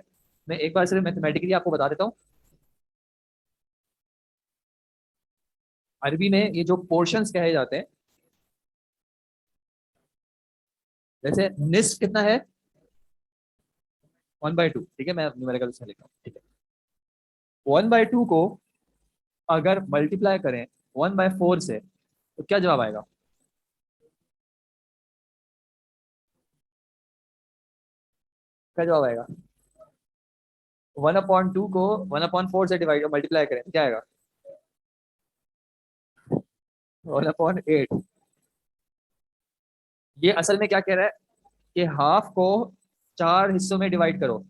میں ایک بار صرف میتھمیٹیکلی آپ کو بتا دیتا ہوں. عربی میں یہ جو پورشنز کہے جاتے ہیں، جیسے نصف کتنا ہے؟ 1/2، ٹھیک ہے. میں نیومیریکل سے لکھتا ہوں، ٹھیک ہے. 1/2 کو اگر ملٹیپلائی کریں 1/4 سے تو کیا جواب آئے گا؟ کیا جواب آئے گا؟ 1/2 کو 1/4 سے ڈیوائڈ ملٹیپلائی کریں کیا آئے گا؟ 1/8. یہ اصل میں کیا کہہ رہا ہے کہ ہاف کو 4 حصوں میں ڈیوائڈ کرو.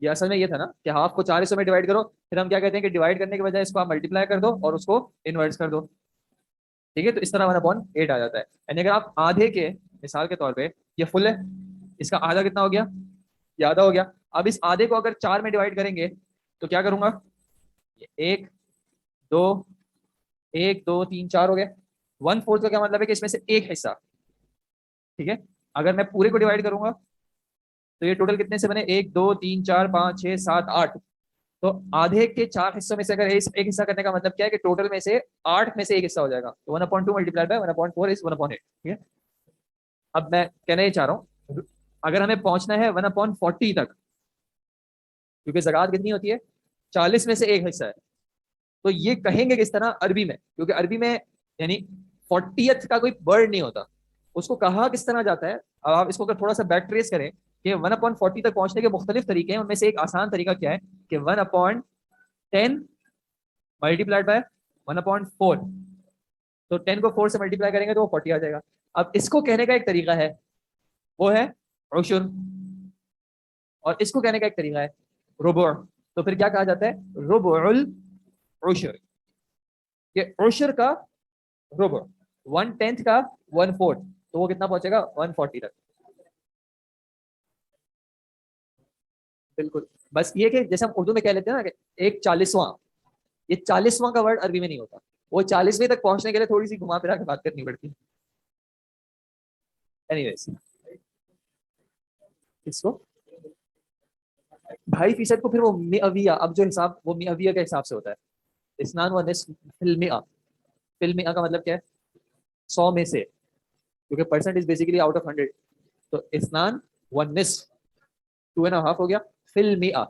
یہ اصل میں یہ تھا نا کہ ہاف کو 4 حصوں میں ڈیوائڈ کرو. پھر ہم کیا کہتے ہیں کہ ڈیوائڈ کرنے کے بجائے اس کو آپ ملٹیپلائی کر دو اور اس کو انورس کر دو، ٹھیک ہے. تو اس طرح 1/8 آ جاتا ہے. یعنی اگر آپ آدھے کے، مثال کے طور پہ یہ فل ہے، اس کا آدھا کتنا ہو گیا؟ یہ آدھا ہو گیا. اب اس آدھے کو اگر 4 میں ڈیوائڈ کریں گے تو کیا کروں گا؟ 1 2 1 2 3 4 ہو گئے. 1/4 کا کیا مطلب ہے کہ اس میں سے ایک حصہ، ٹھیک ہے. اگر میں پورے کو ڈیوائڈ کروں گا تو یہ ٹوٹل کتنے سے بنے؟ 1 2 3 4 5 6 7 8. تو آدھے کے 4 حصوں میں سے اگر ایک حصہ کرنے کا مطلب کیا ہے کہ ٹوٹل میں سے 8 میں سے ایک حصہ ہو جائے گا. تو 1/2 ملٹیپلائی بائی 1/4 از 1/8، ٹھیک ہے. اب میں کہنا یہ چاہ رہا ہوں اگر ہمیں پہنچنا ہے 1/40 تک، کیونکہ زکوٰۃ کتنی ہوتی ہے؟ 40 میں سے ایک حصہ ہے. تو یہ کہیں گے کس طرح عربی میں؟ کیونکہ عربی میں یعنی 40th کا کوئی ورڈ نہیں ہوتا. اس کو کہا کس طرح جاتا ہے؟ اب آپ اس کو اگر تھوڑا سا بیک ٹریس کریں کہ 1/40 تک پہنچنے کے مختلف طریقے ہیں، ان میں سے ایک آسان طریقہ کیا ہے کہ 1/10 ملٹیپلائڈ بائی 1/4. تو 10 کو 4 سے ملٹیپلائی کریں گے تو وہ 40 آ جائے گا. اب اس کو کہنے کا ایک طریقہ ہے وہ ہے عشر، اور اس کو کہنے کا ایک طریقہ ہے ربع. تو پھر کیا کہا جاتا ہے؟ ربع العشر. یہ عشر کا ربع، 1/10 کا 1/4، تو وہ کتنا پہنچے گا؟ 140 تک. بالکل. بس یہ کہ جیسے ہم اردو میں کہہ لیتے ہیں نا کہ 1/40واں، یہ 40واں کا ورڈ عربی میں نہیں ہوتا. وہ 40ویں تک پہنچنے کے لیے تھوڑی سی گھما پھرا کے بات کرنی پڑتی ہے. اینی ویز اس کو 2.5% کو پھر وہ میویہ، اب جو حساب وہ میویہ کے حساب سے ہوتا ہے. اسنان و نصف فی المئہ. فی المئہ کا مطلب کیا ہے؟ 100 میں سے، کیونکہ percent is basically out of 100. تو اسنان و نصف 2.5 ہو گیا فی المئہ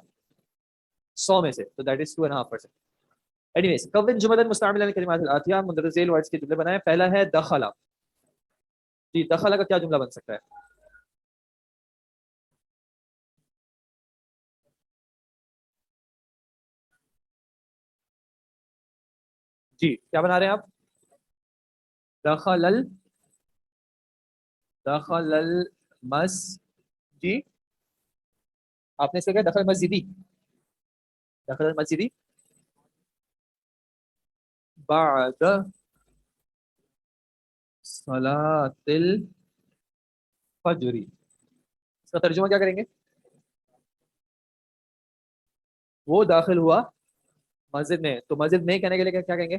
100 میں سے، تو دیٹ از 2.5%. اینی ویز کون جملہ مستعملہ الکلمات الاتیہ، مندرج ذیل ورڈز کے جملے بنائیں. پہلا ہے دخلا. جی دخلا کا کیا جملہ بن سکتا ہے؟ جی کیا بنا رہے ہیں آپ؟ دخل المس، جی آپ نے اس کو کیا دخل مسجدی، دخل المسجدی بعد صلاۃ الفجر. اس کا ترجمہ کیا کریں گے؟ وہ داخل ہوا مسجد میں. تو مسجد میں کہنے کے لیے کیا کہیں گے؟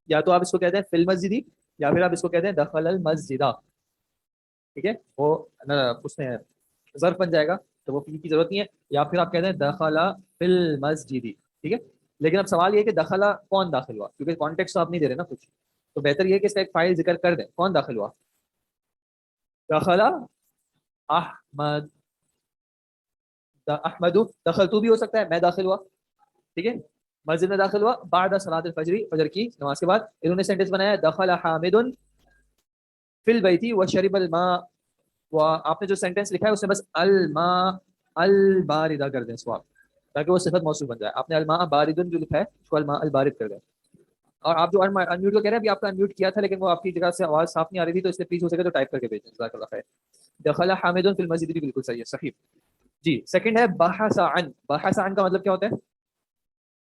یا تو آپ اس کو کہتے ہیں فی المسجدی، یا پھر آپ اس کو کہتے ہیں دخل المسجدہ. ٹھیک ہے، وہ اس میں ظرف بن جائے گا تو وہ فی کی ضرورت نہیں ہے. یا پھر آپ کہتے ہیں دخل فی المسجدی. ٹھیک ہے، لیکن اب سوال یہ ہے کہ دخلا کون داخل ہوا، کیونکہ کانٹیکسٹ تو آپ نہیں دے رہے نا کچھ. تو بہتر یہ ہے کہ اس کا ایک فائل ذکر کر دیں. کون داخل ہوا؟ دخلا احمد. احمد دخل تو بھی ہو سکتا ہے، میں داخل ہوا. ٹھیک ہے، مسجد میں داخل ہوا بعد صلاۃ الفجر، فجر کی نماز کے بعد. انہوں نے سینٹنس بنایا دخل حامد فی البیت وشرب الماء. وہ آپ نے جو سینٹنس لکھا ہے اس میں بس الماء الباردہ کر دیں اس کو آپ، تاکہ وہ صفت موصول بن جائے. آپ نے الماء باردن جو لکھا ہے اس کو الماء البارد کر دیں. اور آپ جو انمیوٹ کو کہہ رہے ہیں ابھی آپ کا انمیوٹ کیا تھا لیکن وہ آپ کی جگہ سے آواز صاف نہیں آ رہی تھی، تو اس لیے پلیز ہو سکے تو ٹائپ کر کے بھیجیں. جزاک اللہ خیر. دخل حامد فی المسجد بھی بالکل صحیح ہے، صحیح. جی سیکنڈ ہے بحث عن. بحث عن کا مطلب کیا ہوتا ہے؟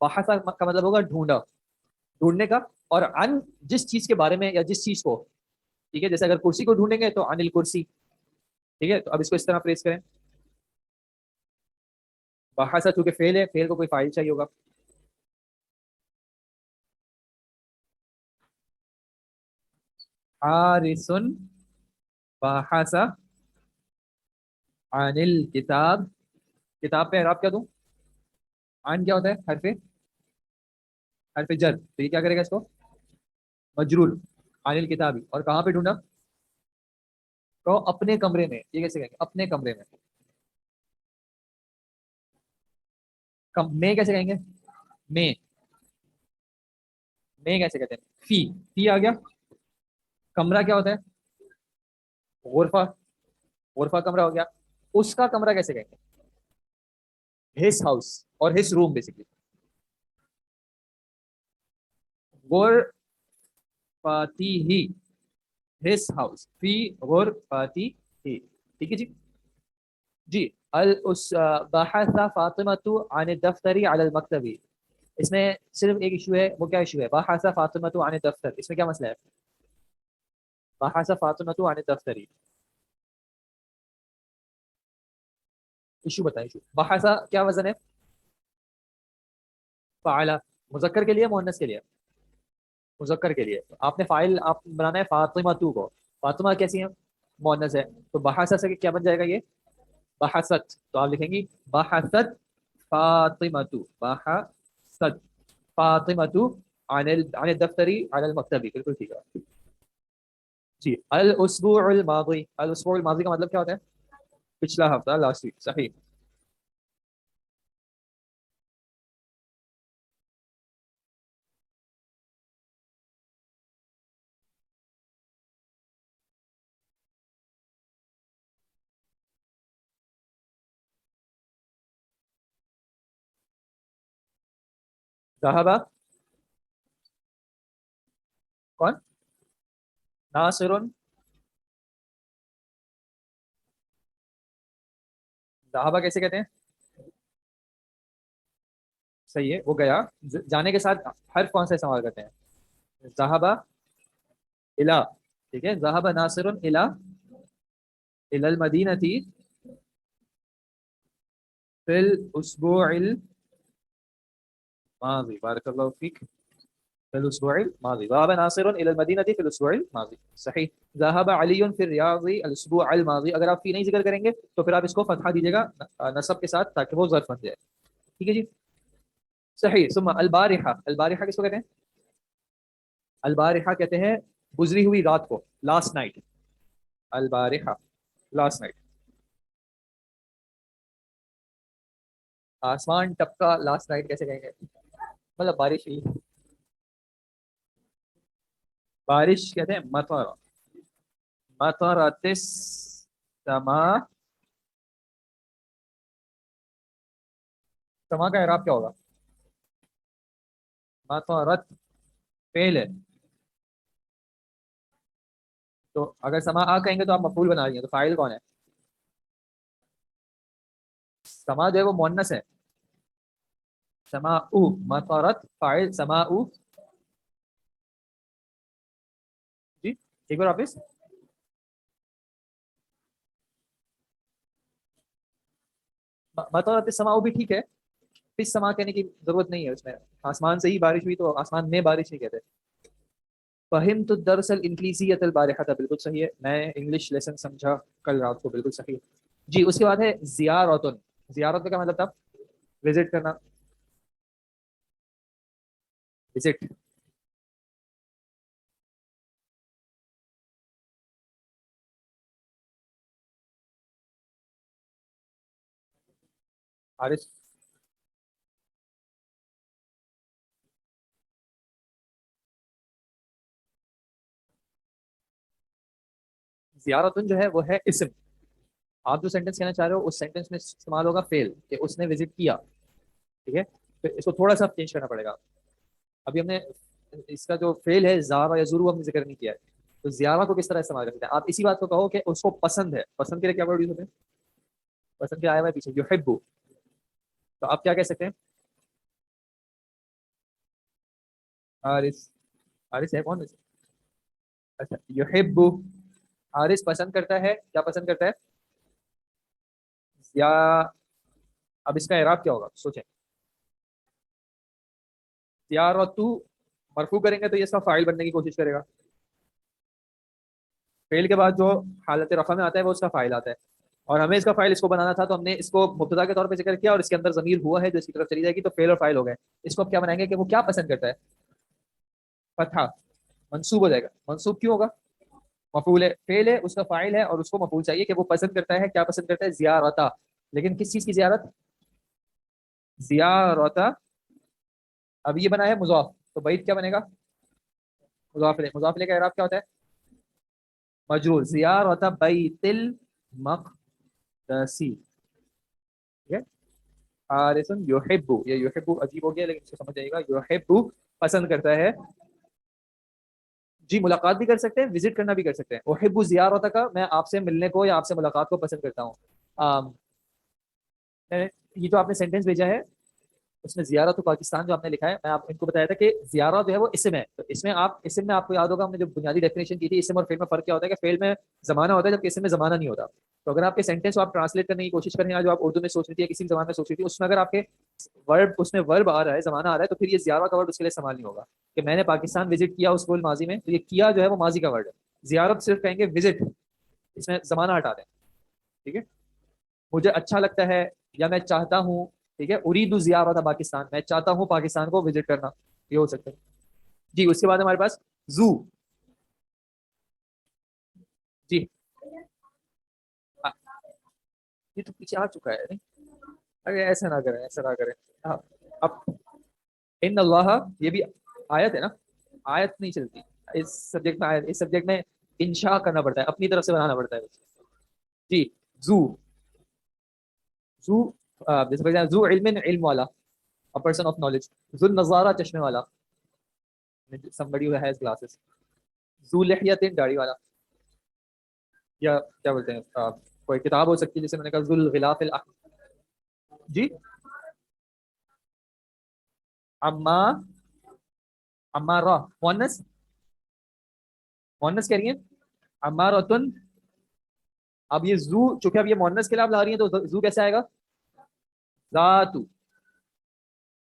بحث کا مطلب ہوگا ڈھونڈا، ڈھونڈنے کا. اور عن جس چیز کے بارے میں یا جس چیز کو. ٹھیک ہے، جیسے اگر کرسی کو ڈھونڈیں گے تو عن الکرسی. ٹھیک ہے، تو اب اس کو اس طرح پریس کریں. بحث چونکہ فعل ہے، فعل کو کوئی فاعل چاہیے ہوگا. حارث بحث عن الکتاب. کتاب پہ اعراب کیا دوں؟ عن کیا ہوتا ہے؟ حرف جر. تو یہ کیا کرے گا اس کو؟ مجرور. عن الکتاب. اور کہاں پہ ڈھونڈا؟ تو اپنے کمرے میں. یہ کیسے کہیں گے؟ اپنے کمرے میں. میں کیسے کہیں گے؟ میں کیسے کہتے ہیں؟ فی آ گیا. کمرہ کیا ہوتا ہے؟ غرفہ. غرفہ کمرہ ہو گیا. اس کا کمرہ کیسے کہیں گے؟ ہس ہاؤس اور ہس روم بیسکلی. غرفاتی ہی، ہس ہاؤس. فی غرفاتی ہی. ٹھیک ہے جی. جی بحث فاطمۃ عن الدفتر علی المکتب. اس میں صرف ایک ایشو ہے. وہ کیا ایشو ہے؟ بحث فاطمۃ عن الدفتر. اس میں کیا مسئلہ ہے؟ بحث فاطمۃ عن الدفتر. ایشو بتائیں. ایشو بحث کیا وزن ہے؟ فعل. مذکر کے لیے مؤنث کے لیے؟ مذکر کے لیے. آپ نے فاعل آپ بنانا ہے فاطمہ تو کو. فاطمہ کیسی ہے؟ مؤنث ہے. تو بحث سے کیا بن جائے گا؟ یہ بحثت. تو آپ لکھیں گی بحثت فاطمہ. بحثت فاطمہ عن الدفتر علی المکتب. بالکل ٹھیک ہے جی. الاسبوع الماضی. الاسبوع الماضی کا مطلب کیا ہوتا ہے؟ پچھلا ہفتہ، لاسٹ ویک. صحیح. ذهب کون؟ ناصر. ذهب کیسے کہتے ہیں؟ صحیح ہے، وہ گیا. جانے کے ساتھ حرف کون سا استعمال کرتے ہیں؟ ذهب الى. ٹھیک ہے، ذهب ناصر الى المدینہ فی الاسبوع الماضی. بارک اللہ فیک. فی الاسبوع الماضی. ذهب ناصر الى المدینہ فی الاسبوع الماضی. صحیح. ذهب علی فی الریاض الاسبوع الماضی. اگر آپ فی نہیں ذکر کریں گے تو پھر آپ اس کو فتحہ دیجیے گا نصب کے ساتھ تاکہ وہ ظرف بن جائے. ٹھیک ہے جی، صحیح. ثم البارحہ. البارحہ کس کو کہتے ہیں؟ البارحہ کہتے ہیں گزری ہوئی رات کو، لاسٹ نائٹ. البارحہ لاسٹ نائٹ. آسمان ٹپکا لاسٹ نائٹ کیسے کہیں گے؟ مطلب بارش ہوئی. بارش کہتے ہیں مطر. مطرت السماء. سما کا اعراب کیا ہوگا؟ مطرت فعل ہے، تو اگر سما آ کہیں گے تو آپ مفعول بنا رہی ہیں، تو فاعل کون ہے؟ سما جو ہے وہ مؤنث ہے. سما او مطرت فاعل سما او. جی ایک بار واپس. مطرت السماء بھی ٹھیک ہے، پس سما کہنے کی ضرورت نہیں ہے اس میں. آسمان سے ہی بارش ہوئی تو آسمان میں بارش نہیں کہتے. فہمت الدرس الانگلیسیۃ البارحہ. بالکل صحیح ہے، میں انگلش لیسن سمجھا کل رات کو. بالکل صحیح. جی اس کے بعد ہے زیارتن. زیارت کا کیا مطلب تھا؟ وزٹ کرنا. وزٹ. حارث. زیارتن جو ہے وہ ہے اسم. آپ جو سینٹینس کہنا چاہ رہے ہو اس سینٹینس میں استعمال ہوگا فعل، کہ اس نے وزٹ کیا. ٹھیک ہے، پھر اس کو تھوڑا سا چینج کرنا پڑے گا. ابھی ہم نے اس کا جو فعل ہے زارا یا زورو ہم نے ذکر نہیں کیا ہے، تو زیارہ کو کس طرح استعمال کرتے ہیں؟ آپ اسی بات کو کہو کہ اس کو پسند ہے. پسند کے لیے کیا ورڈ یوز ہوتے ہیں؟ پسند کے آیا ہوا ہے پیچھے یحب. تو آپ کیا کہہ سکتے ہیں؟ حارث. حارث ہے کون؟ اچھا یحب. حارث پسند کرتا ہے. کیا پسند کرتا ہے؟ یا اب اس کا اعراب کیا ہوگا سوچیں. زیارتو مرفوع کریں گے تو یہ اس کا فاعل بننے کی کوشش کرے گا. فعل کے بعد جو حالت رفع میں آتا ہے وہ اس کا فاعل آتا ہے، اور ہمیں اس کا فاعل اس کو بنانا تھا، تو ہم نے اس کو مبتدا کے طور پہ ذکر کیا اور اس کے اندر ضمیر ہوا ہے جو اس کی طرف چلی جائے گی، تو فعل اور فاعل ہو گئے. اس کو اب کیا بنائیں گے کہ وہ کیا پسند کرتا ہے؟ فتحہ. منصوب ہو جائے گا. منصوب کیوں ہوگا؟ مفعول ہے، فعل ہے، اس کا فاعل ہے اور اس کو مفعول چاہیے کہ وہ پسند کرتا ہے. کیا پسند کرتا ہے؟ زیارتا. لیکن کس چیز کی زیارت؟ زیارتا. اب یہ بنا ہے مضاف، تو بیت کیا بنے گا؟ مضاف الیہ. مضاف الیہ کا اعراب کیا ہوتا ہے؟ مجرور. زیارت بیت المقدسی. ٹھیک ہے. حارث یحب. یہ یحب عجیب ہو گیا لیکن اس کو سمجھ جائے گا. یحب پسند کرتا ہے. جی ملاقات بھی کر سکتے ہیں، وزٹ کرنا بھی کر سکتے ہیں. احب زیارت کا میں آپ سے ملنے کو یا آپ سے ملاقات کو پسند کرتا ہوں. یہ جو آپ نے سینٹینس بھیجا ہے اس میں زیارت پاکستان جو آپ نے لکھا ہے، میں آپ ان کو بتایا تھا کہ زیارت جو ہے وہ اسم ہے. تو اس میں اسم میں آپ کو یاد ہوگا ہم نے جو بنیادی ڈیفینیشن کی تھی اسم اور فعل میں فرق کیا ہوتا ہے، کہ فعل میں زمانہ ہوتا ہے جبکہ اسم میں زمانہ نہیں ہوتا. تو اگر آپ کے سینٹینس کو آپ ٹرانسلیٹ کرنے کی کوشش کریں، جو آپ اردو میں سوچ رہی تھی یا کسی بھی زبان میں سوچ رہی تھی، اس میں اگر آپ کے اس میں ورب آ رہا ہے، زمانہ آ رہا ہے، تو پھر یہ زیارت کا ورڈ اس کے لیے استعمال نہیں ہوگا. کہ میں نے پاکستان وزٹ کیا اس فعل ماضی میں، تو یہ کیا جو ہے وہ ماضی کا ورڈ ہے. زیارت صرف کہیں گے وزٹ، اس میں زمانہ ہٹا دیں. ٹھیک ہے. مجھے اچھا لگتا ہے یا میں چاہتا ہوں. ٹھیک ہے. اريد زیارت پاکستان، میں چاہتا ہوں پاکستان کو وزٹ کرنا، یہ ہو سکتا ہے. جی اس کے بعد ہمارے پاس زو. جی یہ تو پیچھے آ چکا ہے. نہیں ارے ایسا نہ کریں، ایسا نہ کریں. اب ان اللہ یہ بھی آیت ہے نا، آیت نہیں چلتی اس سبجیکٹ میں. آیت اس سبجیکٹ میں انشاء کرنا پڑتا ہے، اپنی طرف سے بنانا پڑتا ہے. جی زو. زو زو علم، علم والا. a person of knowledge. ذو النظارہ چشمے والا, somebody who has glasses. ذو لحیۃ داڑھی والا, یا کیا بولتے ہیں کوئی کتاب ہو سکتی ہے جیسے میں نے کہا ذو الغلاف جی عمارہ مؤنث کہہ رہی ہیں عمارۃن. اب یہ زو چونکہ اب یہ مؤنث کے لیے آپ لا رہی ہیں تو زو کیسے آئے گا؟ ذات.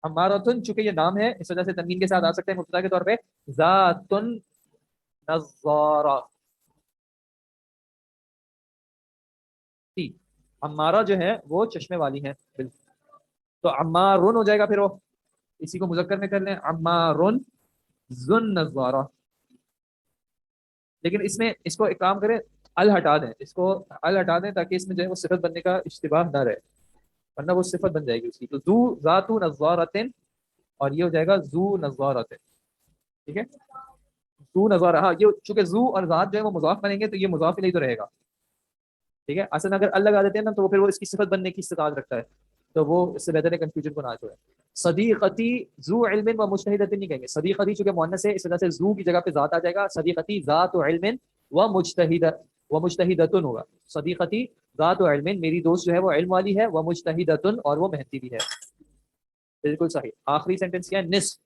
عمارۃن چونکہ یہ نام ہے اس وجہ سے تنوین کے ساتھ آ سکتے ہیں مبتدا کے طور پہ. ذاتن نظارہ. عمارہ جو ہے وہ چشمے والی ہیں بالکل. تو عمارن ہو جائے گا, پھر وہ اسی کو مذکر میں کر لیں عمارن ذن نظارہ. لیکن اس میں اس کو ایک کام کریں, ال ہٹا دیں, اس کو ال ہٹا دیں تاکہ اس میں جو ہے وہ صفت بننے کا اشتباہ نہ رہے, ورنہ وہ صفت بن جائے گی اس کی. تو ذو ذات نظارتن اور یہ ہو جائے گا ذو نظارتن. ٹھیک ہے, ذو نظارہ. ہاں یہ چونکہ ذو اور ذات جو ہے وہ مضاف بنیں گے تو یہ مضاف الیہ تو رہے گا. ٹھیک ہے, اصل اگر ال لگا دیتے ہیں نا تو پھر وہ اس کی صفت بننے کی استطاعت رکھتا ہے, تو وہ اس سے بہتر ہے کنفیوژن کو نہ چھوڑے. صدیقتی ذو علم و مجتہدۃ نہیں کہیں گے. صدیقتی چونکہ مؤنث ہے اس وجہ سے ذو کی جگہ پہ ذات آ جائے گا. صدیقتی ذات علم و مجتہدۃ ہوگا. صدیقتی ذات علم, میری دوست جو ہے وہ علم والی ہے, وہ مجتہدۃ اور وہ محنتی بھی ہے. بالکل صحیح. آخری سینٹنس کیا ہے؟ نصف.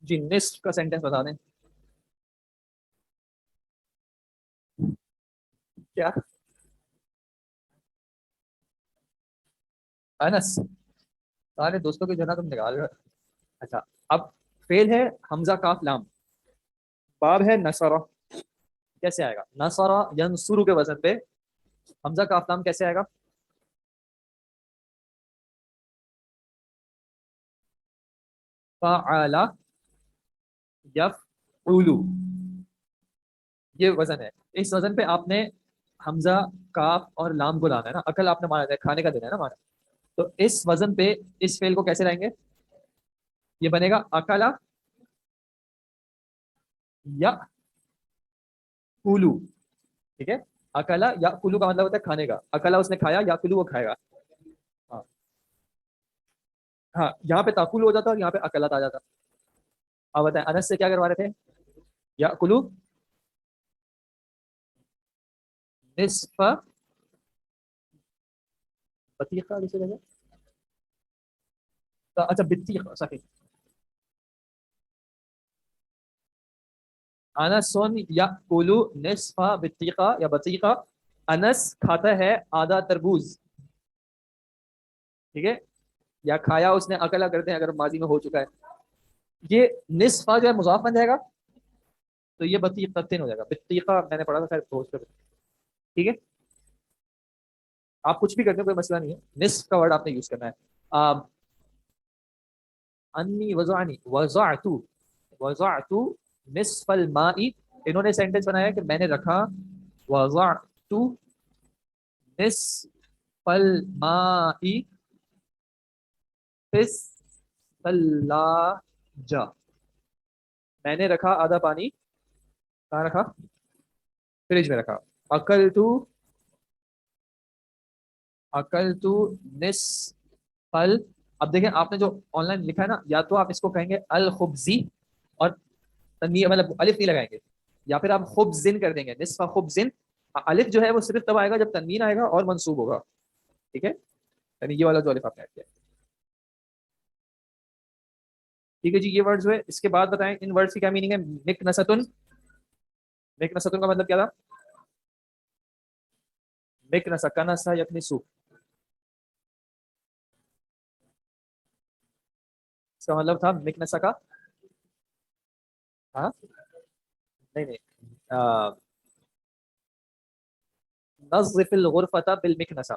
جی نصف کا سینٹنس بتا دیں. کیا انس سارے دوستوں کی جو ہے نا تم نکال رہے ہو. اچھا اب فعل ہے حمزہ کاف لام, باب ہے نصرہ. کیسے آئے گا؟ نصرہ ینصرو کے وزن پہ حمزہ کاف لام کیسے آئے گا؟ فعل یفعل, یہ وزن ہے. اس وزن پہ آپ نے حمزہ کاف اور لام کو لانا ہے نا. عقل آپ نے مانا ہے, کھانے کا دینا ہے نا مانا. تو اس وزن پہ اس فعل کو کیسے لائیں گے؟ یہ بنے گا اکلا یا کولو. ٹھیک ہے, اکلا یا کولو کا مطلب ہوتا ہے کھانے کا. اکلا اس نے کھایا, یا کولو وہ کھائے گا. ہاں ہاں, یہاں پہ تاکل ہو جاتا اور یہاں پہ اکلت آ جاتا. اب بتائیں انس سے کیا کروا رہے تھے؟ یا کولو نصف بطیخہ کسی جگہ. اچھا بطیخہ صحیح. انس یاکل نصف بطیخہ یا بطیخہ. انس کھاتا ہے آدھا تربوز. ٹھیک ہے, یا کھایا اس نے, اکلا کرتے ہیں اگر ماضی میں ہو چکا ہے. یہ نصف جو ہے مضاف بن جائے گا تو یہ بطیقتن ہو جائے گا. بطیخہ میں نے پڑھا تھا خیر. ٹھیک ہے, آپ کچھ بھی کرتے ہیں کوئی مسئلہ نہیں ہے, نصف کا ورڈ آپ نے یوز کرنا ہے. انی وضعت نصف الماء, انہوں نے سینٹنس بنایا کہ میں نے رکھا وضعت نصف الماء فی الثلاجہ. میں نے رکھا آدھا پانی, کہاں رکھا؟ فریج میں رکھا. اکلتو نصف ال. اب دیکھیں آپ نے جو آن لائن لکھا ہے نا, یا تو آپ اس کو کہیں گے الخبزی اور تنوین مطلب الف نہیں لگائیں گے, یا پھر آپ خبزن کر دیں گے. نصف خبزن, الف جو ہے وہ صرف تب آئے گا جب تنوین آئے گا اور منصوب ہوگا. ٹھیک ہے, یعنی یہ والا جو الف آپ نے ایڈ کیا. ٹھیک ہے جی, یہ ورڈز ہوئے. اس کے بعد بتائیں ان ورڈز کی کیا میننگ ہے. مکنستن, مکنستن کا مطلب کیا تھا؟ مکنسا کنسا یکنسو, اس کا مطلب تھا مکنسا کا, ہاں نہیں نظف الغرفۃ بالمکنسا.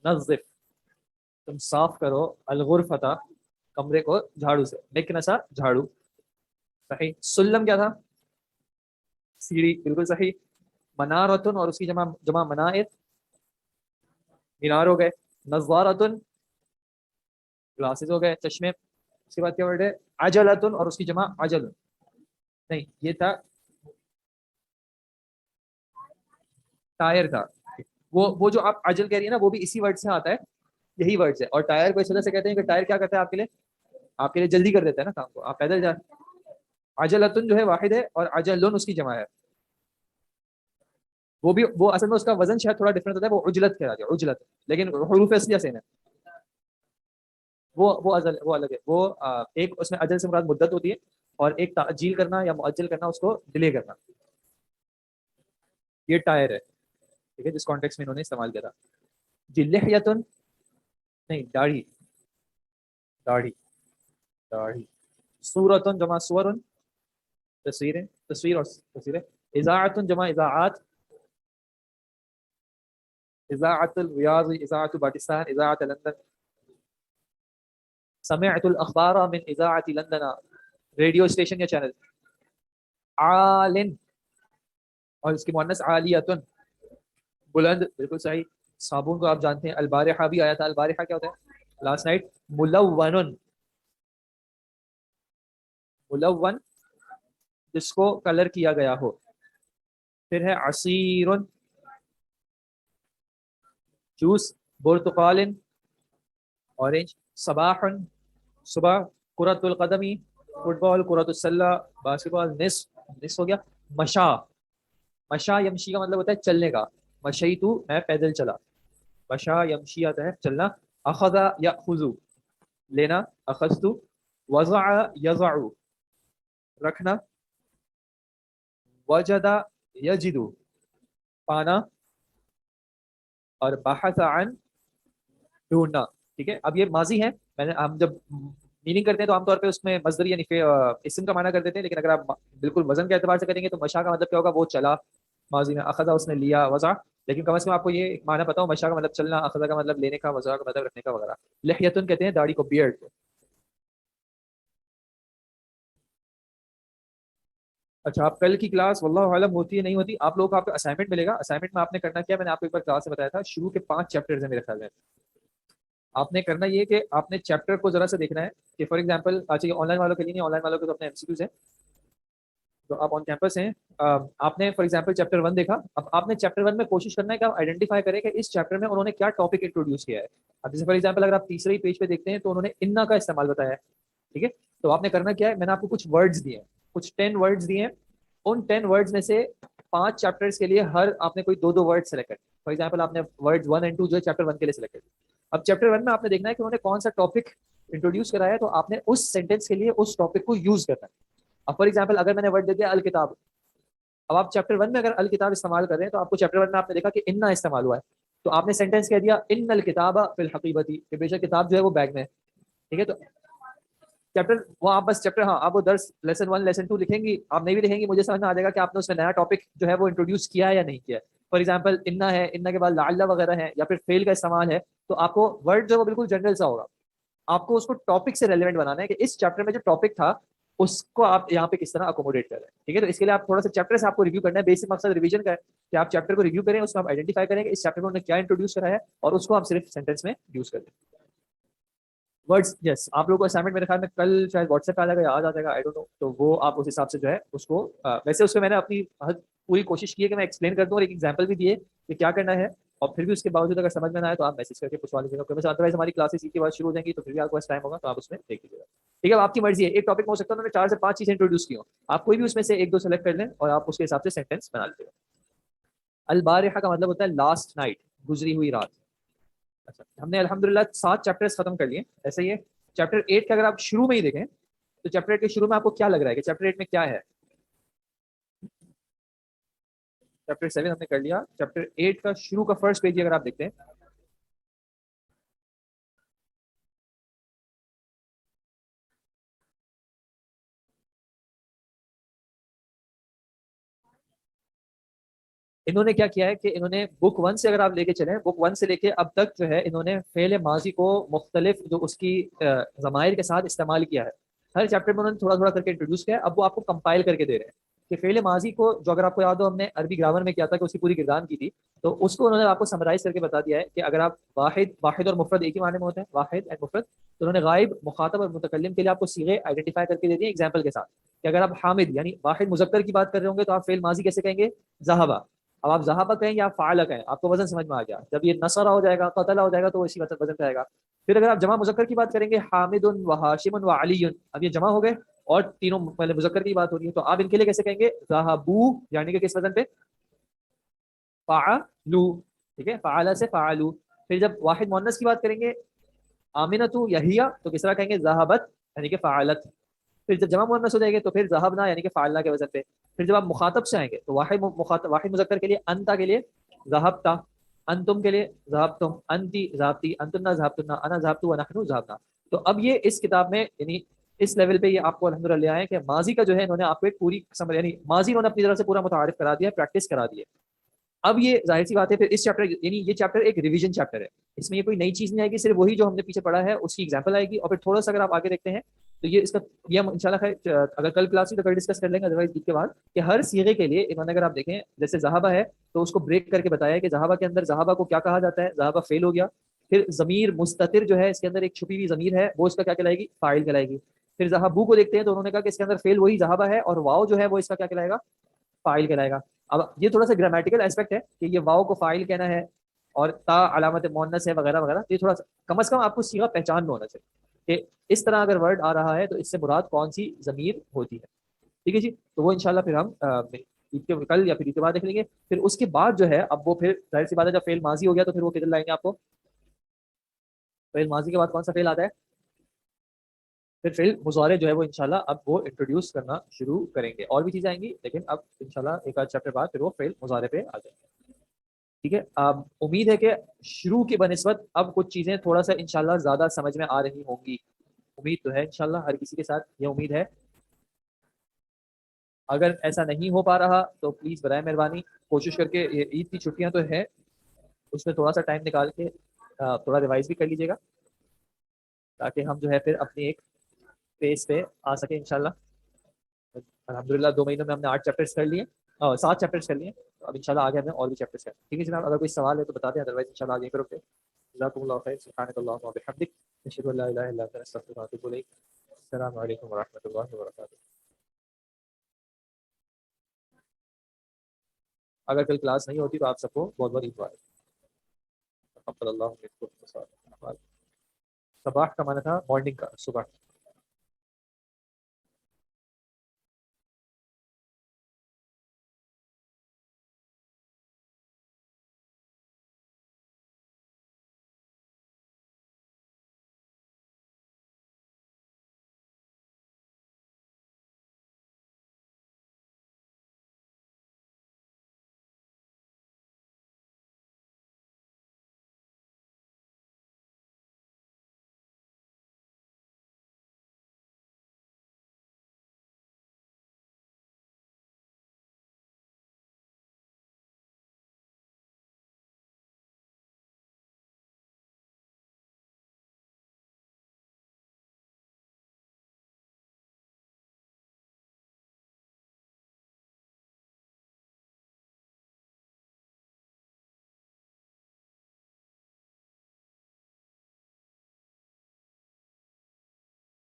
نظف تم صاف کرو, الغرفۃ کمرے کو جھاڑو سے, مکنسا جھاڑو. صحیح. سلم کیا تھا؟ سیڑھی, بالکل صحیح. منارتن اور اس کی جمع منائر, مینار ہو گئے. نظارتن گلاسز ہو گئے, چشمے. اس کے بعد کیا ورڈ ہے؟ عجلتن اور اس کی جمع عجل. نہیں یہ تھا ٹائر تھا. وہ جو آپ عجل کہہ رہی ہیں نا وہ بھی اسی ورڈ سے آتا ہے, یہی ورڈ ہے. اور ٹائر کو اس وجہ سے کہتے ہیں کہ ٹائر کیا کرتا ہے آپ کے لیے, آپ کے لیے جلدی کر دیتا ہے نا کام کو, آپ پیدل جا. عجلتن جو ہے واحد ہے اور عجلن اس کی جمع ہے. وہ اصل میں اس کا وزن شاید تھوڑا ڈفرنٹ ہوتا ہے, وہ عجلت کہلاتا ہے, عجلت, لیکن حروف اصلیہ سیم ہے. وہ الگ ہے. وہ ایک اس میں اجل سے مراد مدت ہوتی ہے, اور ایک تعجیل کرنا یا معجل کرنا اس کو ڈیلے کرنا. یہ ٹائر ہے, ٹھیک ہے, جس کانٹیکس میں انہوں نے استعمال کیا تھا. جی لحیتن نہیں, داڑھی, داڑھی, داڑھی. سورتن جمع سورن, تصویریں, تصویر اور تصویریں. اذاعتن جمع اذاعات, اذاعت الریاض, اذاعت پاکستان, اذاعت لندن. سمعت الاخبار من اذاعت لندن, ریڈیو اسٹیشن یا چینل. عالن, اور اس کی مؤنث عالیتن, بلند, بالکل صحیح. صابن کو آپ جانتے ہیں, البارحہ بھی آیا تھا. البارحہ کیا ہوتا ہے, لاسٹ نائٹ. ملون, ملون جس کو کلر کیا گیا ہو. پھر ہے عصیر, جوس. برتقال, اورنج. صباح, صبح. کرۃ القدمی, فٹ بال. کرۃ السلہ, باسکٹ بال. نصف, نصف ہو گیا. مشا, مشا یمشی کا مطلب ہوتا ہے چلنے کا. مشیتو میں پیدل چلا. مشا یمشی آتا ہے چلنا. اخذ یاخذ لینا. اخذت. وضع یضع رکھنا. وجد یجد پانا. اور بحث عن ڈھونڈنا. ٹھیک ہے, اب یہ ماضی ہے. میں نے ہم جب میننگ کرتے ہیں تو عام طور پہ اس میں مصدر یعنی اسم کا معنی کر دیتے ہیں, لیکن اگر آپ بالکل وزن کے اعتبار سے کریں گے تو مشا کا مطلب کیا ہوگا, وہ چلا. ماضی میں اخذا اس نے لیا, وضع, لیکن کم از کم آپ کو یہ معنی پتا ہو, مشا کا مطلب چلنا, اخذا کا مطلب لینے کا, وضع کا مطلب رکھنے کا وغیرہ. لحیتن کہتے ہیں داڑھی کو, بیئرڈ کو. اچھا, آپ کل کی کلاس واللہ عالم ہوتی ہے نہیں ہوتی, آپ لوگوں کو آپ کو اسائنمنٹ ملے گا. اسائنمنٹ میں آپ نے کرنا کیا, میں نے آپ کو ایک بار کلاس میں بتایا تھا, شروع کے 5 چیپٹرز ہیں میرے خیال میں. آپ نے کرنا یہ کہ آپ نے چیپٹر کو ذرا سا دیکھنا ہے کہ فار ایگزامپل, اچھا یہ آن لائن والوں کے لیے نہیں, آن لائن والوں کے تو اپنے ایم سی کیوز ہیں, تو آپ آن کیمپس ہیں. آپ نے فار ایگزامپل چیپٹر 1 دیکھا. اب آپ نے چیپٹر 1 میں کوشش کرنا ہے کہ آپ آئیڈینٹیفائی کریں کہ اس چیپٹر میں انہوں نے کیا ٹاپک انٹروڈیوس کیا ہے. اب جیسے فار ایگزامپل اگر آپ تیسرے پیج پہ دیکھتے ہیں تو انہوں نے انا کا استعمال بتایا ہے. ٹھیک ہے, تو آپ نے کرنا کیا ہے, میں نے آپ کو کچھ ورڈز دیے ہیں, کچھ 10 ورڈز دیے ہیں. ان 10 ورڈز میں سے 5 چیپٹرز کے لیے ہر آپ نے کوئی 2 ورڈ سلیکٹ کر. فار ایگزامپل آپ نے ورڈز 1 اینڈ 2 جو ہے چیپٹر 1 کے لیے سلیکٹ کر. اب چیپٹر 1 میں آپ نے دیکھنا ہے کہ انہوں نے کون سا ٹاپک انٹروڈیوس کرایا ہے, تو آپ نے اس سینٹینس کے لیے اس ٹاپک کو یوز کرنا ہے. اب فار ایگزامپل اگر میں نے ورڈ دے دیا الکتاب, اب آپ چیپٹر 1 میں اگر الکتاب استعمال کر رہے ہیں تو آپ کو چیپٹر 1 میں آپ نے دیکھا کہ انا استعمال ہوا ہے, تو آپ نے سینٹینس کہہ دیا ان الکتاب فی الحقیبۃ, کہ بے شک کتاب جو ہے وہ بیگ میں ہے. ٹھیک ہے, تو چیپٹر وہ آپ بس چیپٹر, ہاں آپ وہ درس لیسن 1 لیسن 2 لکھیں گی, آپ نہیں بھی لکھیں گی, مجھے سمجھ میں آ جائے گا کہ آپ نے اس میں نیا ٹاپک جو ہے وہ انٹروڈیوس کیا ہے یا نہیں کیا ہے. فار ایگزامپل انا ہے, انا کے بعد لعل وغیرہ ہے, یا پھر فیل کا استعمال ہے, تو آپ کو ورڈ جو ہے وہ بالکل جنرل سا ہوگا. آپ کو اس کو ٹاپک سے ریلیونٹ بنانا ہے کہ اس چیپٹر میں جو ٹاپک تھا اس کو آپ یہاں پہ کس طرح اکوموڈیٹ کر رہے ہیں. ٹھیک ہے, تو اس کے لیے آپ تھوڑا سا چیپٹر سے آپ کو ریویو کرنا ہے. بیسک مقصد ریویژن کا ہے کہ آپ چیپٹر کو ریویو کریں, اس میں آپ آئیڈینٹیفائی کریں کہ اس چیپٹر میں انہوں نے کیا انٹروڈیوس کرا ہے, اور اس کو آپ صرف سینٹینس میں یوز کر دیں. ورڈز, یس, آپ لوگوں کو اسائنمنٹ میرے خیال میں کل شاید واٹس ایپ پہ آ جائے گا یا آج آ جائے گا, آئی ڈونٹ نو, تو وہ آپ اس حساب سے جو ہے اس کو ویسے اس میں نے اپنی پوری کوشش کی ہے کہ میں ایکسپلین کر دوں, اور ایک ایگزامپل بھی دیے کہ کیا کرنا ہے, اور پھر بھی اس کے باوجود اگر سمجھ میں نہ آئے تو آپ میسج کر کے پوچھوا لیجیے گا. کیونکہ ادروائز ہماری کلاسز کے بعد شروع ہو جائیں گی, تو پھر بھی آپ کو ٹائم ہوگا تو آپ اس میں دیکھ لیجیے گا. ٹھیک ہے, آپ کی مرضی ہے, ایک ٹاپک ہو سکتا ہے انہوں نے 4 سے 5 چیزیں انٹروڈیوس کی ہوں, آپ کوئی بھی اس میں سے 1-2 سلیکٹ کر لیں اور آپ اس کے حساب سے سینٹینس بنا لیجیے گا. البارحہ کا مطلب ہوتا ہے لاسٹ نائٹ, گزری ہوئی رات. اچھا, ہم نے الحمدللہ 7 چیپٹرز ختم کر لیے. ایسے ہی ہے چیپٹر 8 کا اگر آپ شروع میں ہی دیکھیں تو چیپٹر 8 کے شروع میں آپ کو کیا لگ رہا ہے کہ چیپٹر 8 میں کیا ہے. چیپٹر 7 ہم نے کر لیا. چیپٹر 8 کا شروع کا فرسٹ پیج اگر آپ دیکھتے ہیں, انہوں نے کیا کیا ہے کہ انہوں نے بک 1 سے اگر آپ لے کے چلیں, بک 1 سے لے کے اب تک جو ہے انہوں نے فعل ماضی کو مختلف جو اس کی ضمائر کے ساتھ استعمال کیا ہے. ہر چیپٹر میں انہوں نے تھوڑا تھوڑا کر کے انٹروڈیوس کیا ہے. اب وہ آپ کو کمپائل کر کے دے رہے ہیں کہ فعل ماضی کو, جو اگر آپ کو یاد ہو ہم نے عربی گرامر میں کیا تھا کہ اس کی پوری گردان کی تھی, تو اس کو انہوں نے آپ کو سمرائز کر کے بتا دیا ہے کہ اگر آپ واحد اور مفرد ایک ہی معنی میں ہوتے ہیں, واحد اینڈ مفرد, تو انہوں نے غائب, مخاطب اور متکلم کے لیے آپ کو صیغے آئیڈینٹیفائی کر کے دے دیے ایگزامپل کے ساتھ, کہ اگر آپ حامد یعنی واحد مذکر کی بات کر رہے ہوں گے تو آپ فعل ماضی کیسے کہیں گے, ذہبا. اب آپ ذہابہ کہیں یا فعل کہیں، آپ کو وزن سمجھ میں آ گیا. جب یہ نصرہ ہو جائے گا، قتل ہو جائے گا، تو وہ اسی وزن پہ آئے گا. پھر اگر آپ جمع مذکر کی بات کریں گے، حامد و ہاشم و علی، اب یہ جمع ہو گئے اور تینوں پہلے مذکر کی بات ہو رہی ہے، تو آپ ان کے لیے کیسے کہیں گے؟ ذہبو، یعنی کہ کس وزن پہ؟ فعلو. ٹھیک ہے، فعل سے فعلو. پھر جب واحد مؤنث کی بات کریں گے، آمنتو یحییٰ، تو کس طرح کہیں گے؟ ذہبت، یعنی کہ فعلت. پھر جب جمع مؤنث ہو جائے گے تو پھر ذہبنا، یعنی کہ فعلنا کے وزن پہ. پھر جب آپ مخاطب سے آئیں گے تو واحد مذکر کے لیے انتا کے لیے ذہبتا، انتم کے لیے ذہبتم، انتی ذہبتی، انتن ذہبتن، انا ذہبت ونحن ذہبنا. تو اب یہ اس کتاب میں یعنی اس لیول پہ یہ آپ کو الحمدللہ لے آئے کہ ماضی کا جو ہے انہوں نے آپ کو ایک پوری قسم، یعنی ماضی انہوں نے اپنی طرف سے پورا متعارف کرا دیا، پریکٹس کرا دی ہے. اب یہ ظاہر سی بات ہے، پھر اس چیپٹر، یعنی یہ چیپٹر ایک ریویژن چیپٹر ہے، اس میں یہ کوئی نئی چیز نہیں آئے گی، صرف وہی جو ہم نے پیچھے پڑھا ہے اس کی ایگزامپل آئے گی. اور پھر تھوڑا سا اگر آپ آگے دیکھتے ہیں تو یہ اس کا، یہ ہم انشاءاللہ خیر اگر کل کلاس میں تو کل ڈسکس کر لیں گے، ادروائز عید کے بعد، کہ ہر صیغے کے لیے انہوں نے اگر آپ دیکھیں جیسے ذہبہ ہے تو اس کو بریک کر کے بتایا ہے کہ ذہبہ کے اندر ذہبہ کو کیا کہا جاتا ہے، ذہبہ فعل ہو گیا. پھر ضمیر مستتر جو ہے اس کے اندر ایک چھپی ہوئی ضمیر ہے، وہ اس کا کیا کہلائے گی؟ فاعل کہلائے گی. پھر ذہبو کو دیکھتے ہیں تو انہوں نے کہا کہ اس کے اندر فعل وہی ذہبہ ہے، اور واو جو ہے وہ اس کا کیا کہلائے گا؟ فاعل کہلائے گا. اب یہ تھوڑا سا گرامیٹیکل ایسپیکٹ ہے کہ یہ واو کو فاعل کہنا ہے اور تا علامت مؤنث ہے وغیرہ وغیرہ. یہ تھوڑا سا کم از کم آپ کو صیغہ پہچان میں ہونا چاہیے کہ اس طرح اگر ورڈ آ رہا ہے تو اس سے مراد کون سی ضمیر ہوتی ہے. ٹھیک ہے جی، تو وہ انشاءاللہ پھر ہم عید کے کل یا پھر عید کے بعد دیکھ لیں گے. پھر اس کے بعد جو ہے اب وہ پھر ظاہر سی بات ہے جب فعل ماضی ہو گیا تو پھر وہ کدھر لائیں گے آپ کو؟ فعل ماضی کے بعد کون سا فعل آتا ہے؟ پھر فعل مضارع جو ہے وہ انشاءاللہ اب وہ انٹروڈیوس کرنا شروع کریں گے. اور بھی چیزیں آئیں گی لیکن اب انشاءاللہ ایک آدھ چیپٹر بعد پھر وہ فعل مضارع پہ آ جائیں گے. ٹھیک ہے، امید ہے کہ شروع کی بنسبت اب کچھ چیزیں تھوڑا سا انشاءاللہ زیادہ سمجھ میں آ رہی ہوں گی. امید تو ہے انشاءاللہ ہر کسی کے ساتھ یہ امید ہے. اگر ایسا نہیں ہو پا رہا تو پلیز برائے مہربانی کوشش کر کے، یہ عید کی چھٹیاں تو ہیں، اس میں تھوڑا سا ٹائم نکال کے تھوڑا ریوائز بھی کر لیجیے گا تاکہ ہم جو ہے پھر اپنی ایک پیس پہ آ سکیں انشاءاللہ. الحمدللہ 2 مہینوں میں ہم نے 8 چیپٹرس کر لیے، 7 چیپٹرس کر لیے. اب انشاءاللہ آگے ہمیں اور بھی چیپٹرس کریں. ٹھیک ہے جناب، اگر کوئی سوال ہے تو بتا دیں، ادروائز انشاءاللہ آگے کرو گے. جزاکم اللہ خیر. سبحانک اللہم و بحمدک، اشہد ان لا الہ الا انت، استغفرک و اتوب الیک. السلام علیکم ورحمۃ اللہ وبرکاتہ. اگر کل کلاس نہیں ہوتی تو آپ سب کو بہت بہت عید مبارک. تقبل اللہ منکم. صباح کا معنی تھا مارننگ کا، صبح.